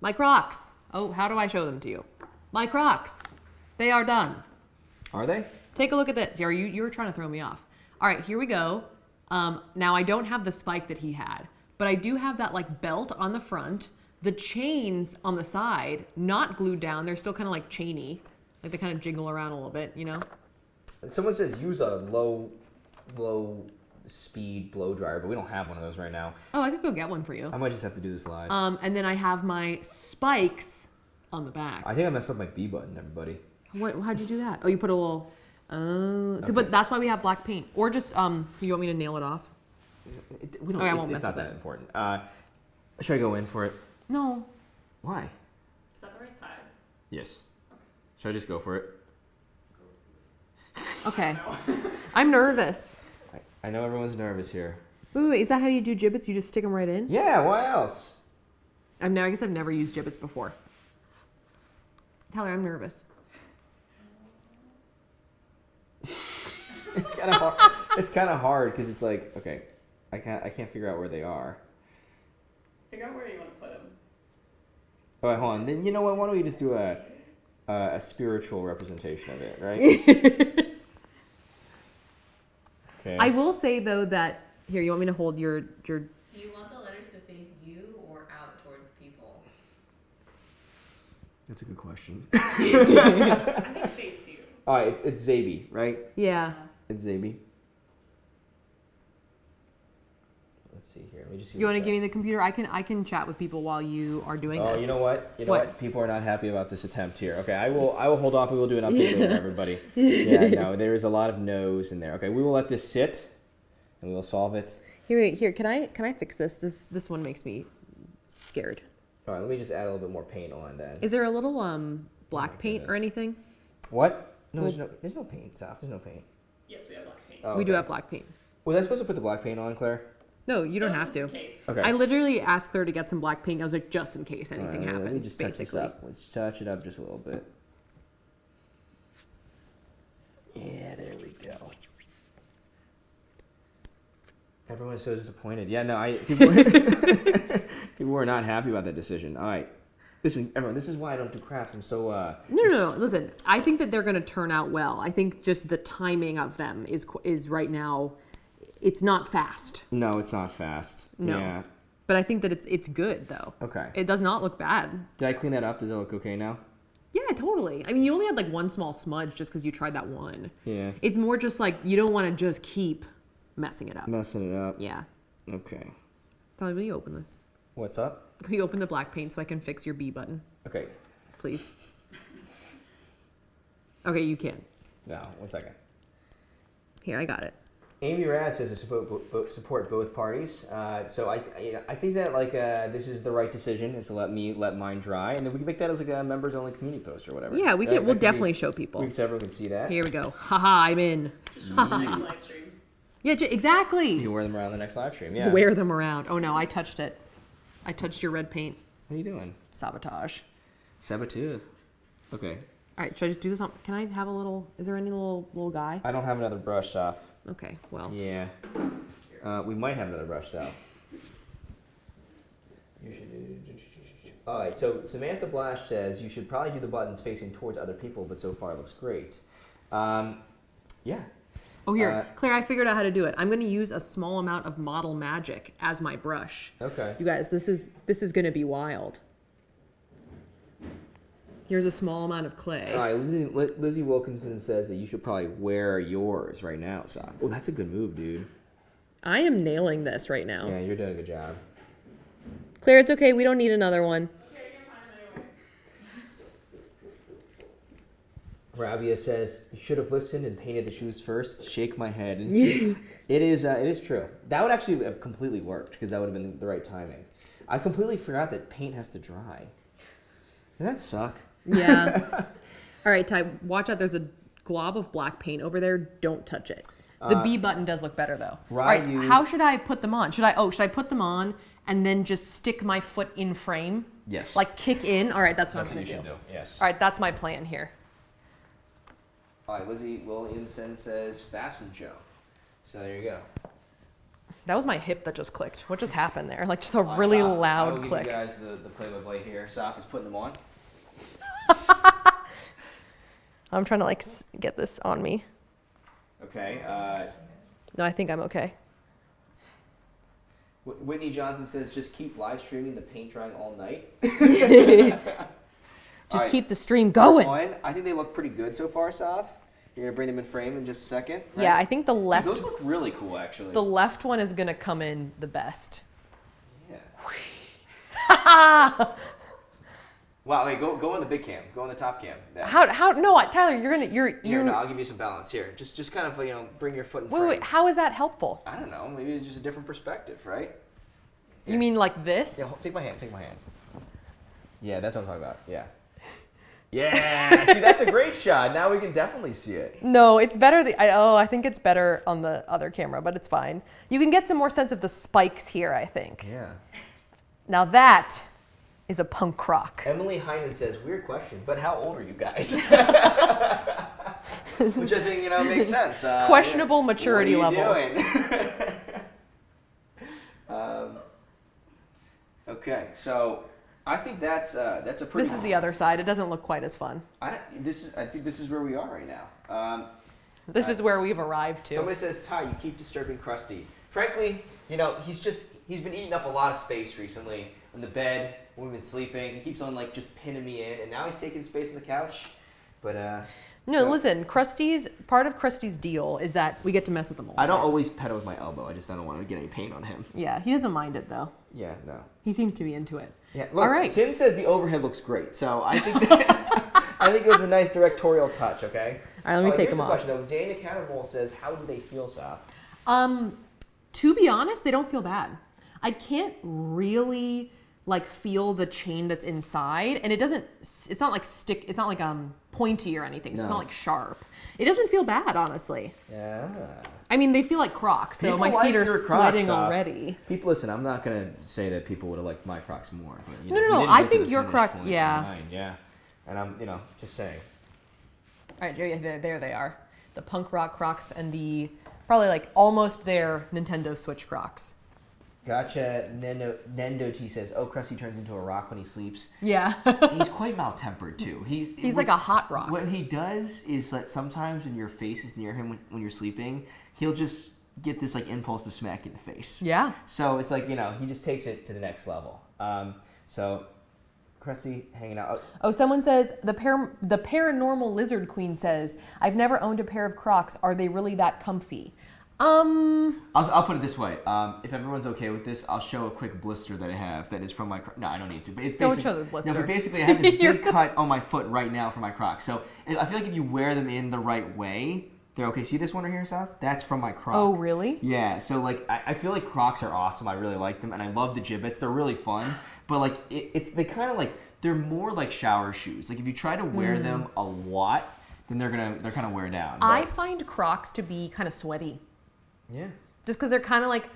My Crocs. Oh, how do I show them to you? My Crocs. They are done. Are they? Take a look at this. You were trying to throw me off. All right, here we go. Now, I don't have the spike that he had, but I do have that like belt on the front, the chains on the side, not glued down. They're still kind of like chainy. Like they kind of jiggle around a little bit, you know? Someone says use a low speed blow dryer, but we don't have one of those right now. Oh, I could go get one for you. I might just have to do this live. And then I have my spikes on the back. I think I messed up my B button, everybody. How'd you do that? Oh, you put a little... Oh, so, but that's why we have black paint. Or just, you want me to nail it off? We don't, Okay, I won't it's mess not with that it. important. Should I go in for it? No. Why? Is that the right side? Yes. Should I just go for it? Okay. I'm nervous. I know everyone's nervous here. Wait, is that how you do gibbets? You just stick them right in? Yeah, why else? I guess I've never used gibbets before. Tyler, I'm nervous. It's kind of hard. It's kind of hard because it's like, okay, I can't figure out where they are. Figure out where you want to put them. All right, hold on. Then you know what? Why don't we just do a spiritual representation of it, right? Okay. I will say though that here, you want me to hold your Do you want the letters to face you or out towards people? That's a good question. I think face you. All right, it's Zabi, right? Yeah. It's Zabi. Let's see here. Let me just see. You want to give me the computer? I can chat with people while you are doing Oh, this. you know what? You know What? what? People are not happy about this attempt here. Okay, I will hold off. We will do an update later, everybody. Yeah, no, there is a lot of no's in there. Okay, we will let this sit, and we will solve it. Here. Can I fix this? This one makes me scared. All right, let me just add a little bit more paint on then. Is there a little black my paint or goodness. anything? What? No, Well- there's no paint, Saf. There's no paint. Yes, we have black paint. Oh, We do okay. have black paint. Was I supposed to put the black paint on, Claire? No, you don't No, have it's to. just in case. Okay. I literally asked Claire to get some black paint. I was like, just in case anything All right, happens. Let me just touch basically. this up. Let's touch it up just a little bit. Yeah, there we go. Everyone's so disappointed. Yeah, no, people were not happy about that decision. All right, listen, everyone. This is why I don't do crafts. I'm so No. Listen, I think that they're going to turn out well. I think just the timing of them is right now. It's not fast, No, it's not fast. No. Yeah. but I think that it's good though. Okay. It does not look bad. Did I clean that up? Does it look okay now? Yeah, totally. I mean, you only had like one small smudge just because you tried that one. Yeah. It's more just like you don't want to just keep messing it up. Messing it up. Yeah. Okay. Tyler, will you open this? What's up? Can you open the black paint so I can fix your B button, Okay. please? Okay, you can. No, 1 second. Here, I got it. Amy Rad says to support both parties. So I think that this is the right decision is to let mine dry, and then we can make that as like a members only community post or whatever. Yeah, we can. That We'll could definitely be, show people. so everyone can see that. Here we go. Haha, I'm in. Next live stream. Yeah, You exactly. can wear them around the next live stream. Yeah. Wear them around. Oh no, I touched it. I touched your red paint. What are you doing? Sabotage. Saboteur. Okay. All right, should I just do this on? Can I have a little? Is there any little guy? I don't have another brush off. Okay, well. Yeah. We might have another brush though. You should. All right. So Samantha Blash says you should probably do the buttons facing towards other people, but so far it looks great. Yeah. Oh here, Claire, I figured out how to do it. I'm going to use a small amount of Model Magic as my brush. Okay. You guys, this is going to be wild. Here's a small amount of clay. All right, Lizzie Wilkinson says that you should probably wear yours right now, Sock. Oh, that's a good move, dude. I am nailing this right now. Yeah, you're doing a good job. Claire, it's okay. We don't need another one. Rabia says you should have listened and painted the shoes first. Shake my head. And it is true. That would actually have completely worked because that would have been the right timing. I completely forgot that paint has to dry. Doesn't that suck? Yeah. All right, Ty, watch out. There's a glob of black paint over there. Don't touch it. The B button does look better though. All right, how should I put them on? Should I put them on and then just stick my foot in frame? Yes. Like kick in? All right, that's what That's I'm what you going to should do. Yes. All right, that's my plan here. All right, Lizzie Williamson says fasten Joe. So there you go. That was my hip that just clicked. What just happened there? Like just a really Saf, I will loud click. give you guys the play-by-play here. Saf is putting them on. I'm trying to like get this on me. Okay. No, I think I'm okay. Whitney Johnson says just keep live streaming the paint drying all night. Just right. keep the stream going. I think they look pretty good so far, Saf. You're gonna bring them in frame in just a second. Right? Yeah, I think the left Those look really cool, actually. the left one is gonna come in the best. Yeah. Wow. Wait. Go on the big cam. Go on the top cam. That. How? No, Tyler, you're. Here, no, I'll give you some balance. Here, just kind of bring your foot in frame. Wait. How is that helpful? I don't know. Maybe it's just a different perspective, right? You mean like this? Yeah. Take my hand. Take my hand. Yeah, that's what I'm talking about. Yeah. Yeah, see, that's a great shot. Now we can definitely see it. No, it's better. I think it's better on the other camera, but it's fine. You can get some more sense of the spikes here, I think. Yeah. Now that is a punk croc. Emily Heinen says, weird question, but how old are you guys? Which I think, makes sense. Questionable maturity what are you levels. doing? Okay, so I think that's a pretty. This is the other side. It doesn't look quite as fun. I think this is where we are right now. This is where we've arrived to. Somebody says, Ty, you keep disturbing Krusty. Frankly, he's been eating up a lot of space recently. In the bed, when we've been sleeping, he keeps on just pinning me in, and now he's taking space on the couch. But no, listen, part of Krusty's deal is that we get to mess with him a little I don't bit. always pet him with my elbow. I don't want to get any pain on him. Yeah, he doesn't mind it though. Yeah, no. He seems to be into it. Yeah, look, All right. Sin says the overhead looks great, so I think I think it was a nice directorial touch. Okay. All right, let me take here's him a off. question though. Dana Countermole says, "How do they feel, Saf?" To be honest, they don't feel bad. I can't really feel the chain that's inside, and it's not pointy or anything, so it's No. not sharp. It doesn't feel bad, honestly. Yeah. I mean, they feel like Crocs, so People my like feet are your Crocs, sweating Saf. already. People, listen. I'm not gonna say that people would have liked my Crocs more. But, No. we didn't I get to think the your finish Crocs, point yeah. of mine, yeah. And I'm, just saying. All right, there they are. The punk rock Crocs and the probably almost their Nintendo Switch Crocs. Gotcha. Nendo T says, "Oh, Krusty turns into a rock when he sleeps." Yeah. He's quite maltempered too. He's like a hot rock. What he does is that sometimes when your face is near him when you're sleeping, he'll just get this impulse to smack you in the face. Yeah. So it's he just takes it to the next level. So Krusty hanging out. Oh, someone says the paranormal lizard queen says, "I've never owned a pair of Crocs. Are they really that comfy?" I'll put it this way. If everyone's okay with this, I'll show a quick blister that I have that is from my No, I don't need to. But it's Don't show the blister. No, but basically I have this big cut on my foot right now for my Crocs. So I feel like if you wear them in the right way, they're okay. See this one right here, Saf? That's from my Croc. Oh, really? Yeah. So I feel like Crocs are awesome. I really like them, and I love the gibbets. They're really fun. But they kind of they're more like shower shoes. If you try to wear them a lot, then they're kind of wear down. I find Crocs to be kind of sweaty. Yeah. Just because they're kind of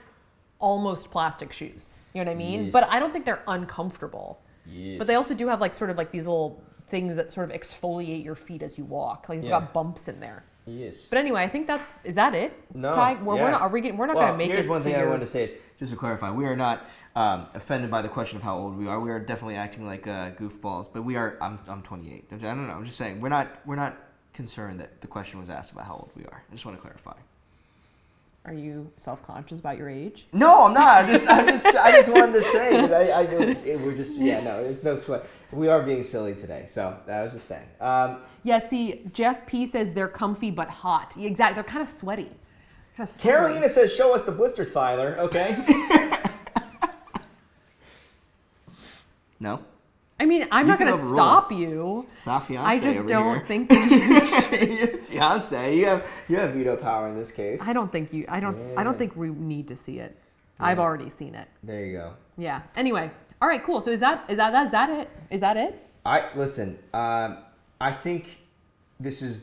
almost plastic shoes. You know what I mean? Yes. But I don't think they're uncomfortable. Yes. But they also do have these little things that sort of exfoliate your feet as you walk. They've got bumps in there. Yes. But anyway, I think is that it? No. Ty? We're not going to make it. Here's one thing to I your- wanted to say is, just to clarify, we are not offended by the question of how old we are. We are definitely acting like goofballs, but we are. I'm 28. I don't know. I'm just saying we're not concerned that the question was asked about how old we are. I just want to clarify. Are you self-conscious about your age? No, I'm not. I just wanted to say that I we're just it's no sweat. We are being silly today, so I was just saying. Yeah. See, Jeff P says they're comfy but hot. Exactly. They're kind of sweaty. Carolina says, "Show us the blister, Thyler." Okay. No. I mean, I'm not can going to overrule. stop you. Fiance I just over don't here. think that you should. Your fiance, you have veto power in this case. I don't think we need to see it. I've already seen it. There you go. Yeah. Anyway. All right. Cool. So is that it? Is that it? Listen. I think this is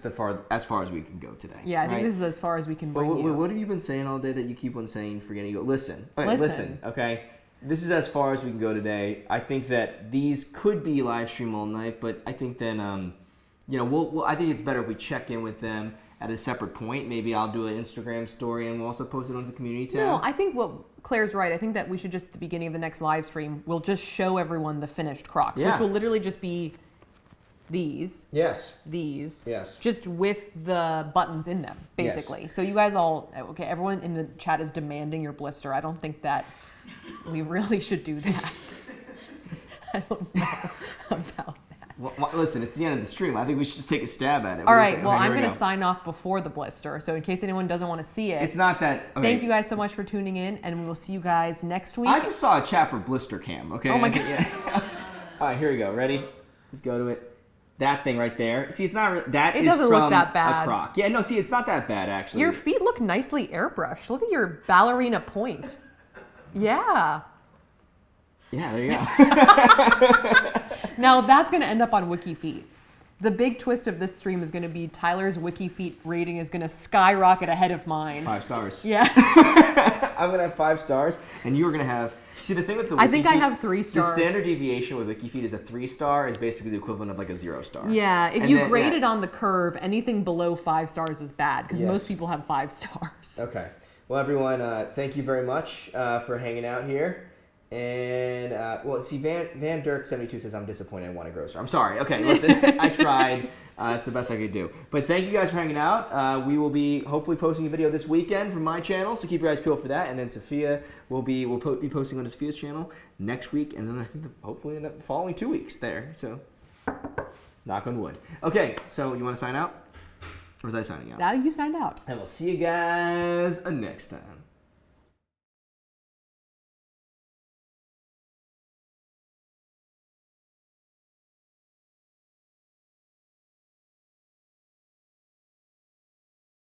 as far as we can go today. Yeah. I think right? this is as far as we can But bring you. what have you been saying all day that you keep on saying, forgetting? You go. Listen. Okay, Listen. Okay. This is as far as we can go today. I think that these could be live stream all night, but I think then I think it's better if we check in with them at a separate point. Maybe I'll do an Instagram story and we'll also post it on the community tab. No, I think Claire's right. I think that we should just at the beginning of the next live stream, we'll just show everyone the finished Crocs, Yeah. which will literally just be these, Yes. just with the buttons in them, basically. So you guys everyone in the chat is demanding your blister. I don't think that we really should do that. I don't know about that. Well, listen, it's the end of the stream. I think we should just take a stab at it. All right, well, Okay, I'm here we going to go. sign off before the blister. So in case anyone doesn't want to see it, It's not that. Okay. thank you guys so much for tuning in, and we will see you guys next week. I just saw a chat for blister cam. Okay. Oh my God. Yeah. All right, here we go. Ready? Let's go to it. That thing right there. See, it's not that. It is doesn't look from that bad. A Croc. Yeah, no. See, it's not that bad actually. Your feet look nicely airbrushed. Look at your ballerina point. Yeah. Yeah, there you go. Now that's going to end up on Wiki Feet. The big twist of this stream is going to be Tyler's WikiFeet rating is going to skyrocket ahead of mine. 5 stars. Yeah. I'm going to have 5 stars, and you are going to have... See, the thing with the I think I WikiFeet, have 3 stars. The standard deviation with WikiFeet is a 3-star is basically the equivalent of like a 0-star. Yeah, if And you then- grade yeah. it on the curve, anything below 5 stars is bad because Yes. most people have 5 stars. Okay. Well, everyone, thank you very much for hanging out here. And, well, see, Van Dirk 72 says, I'm disappointed I want a grocer. I'm sorry. Okay, listen, I tried. It's the best I could do. But thank you guys for hanging out. We will be hopefully posting a video this weekend from my channel, so keep your eyes peeled for that. And then Sophia will be posting on Sophia's channel next week, and then I think hopefully in the following 2 weeks there. So, knock on wood. Okay, so you want to sign out? Or was I signing out? Now you signed out. And we'll see you guys next time.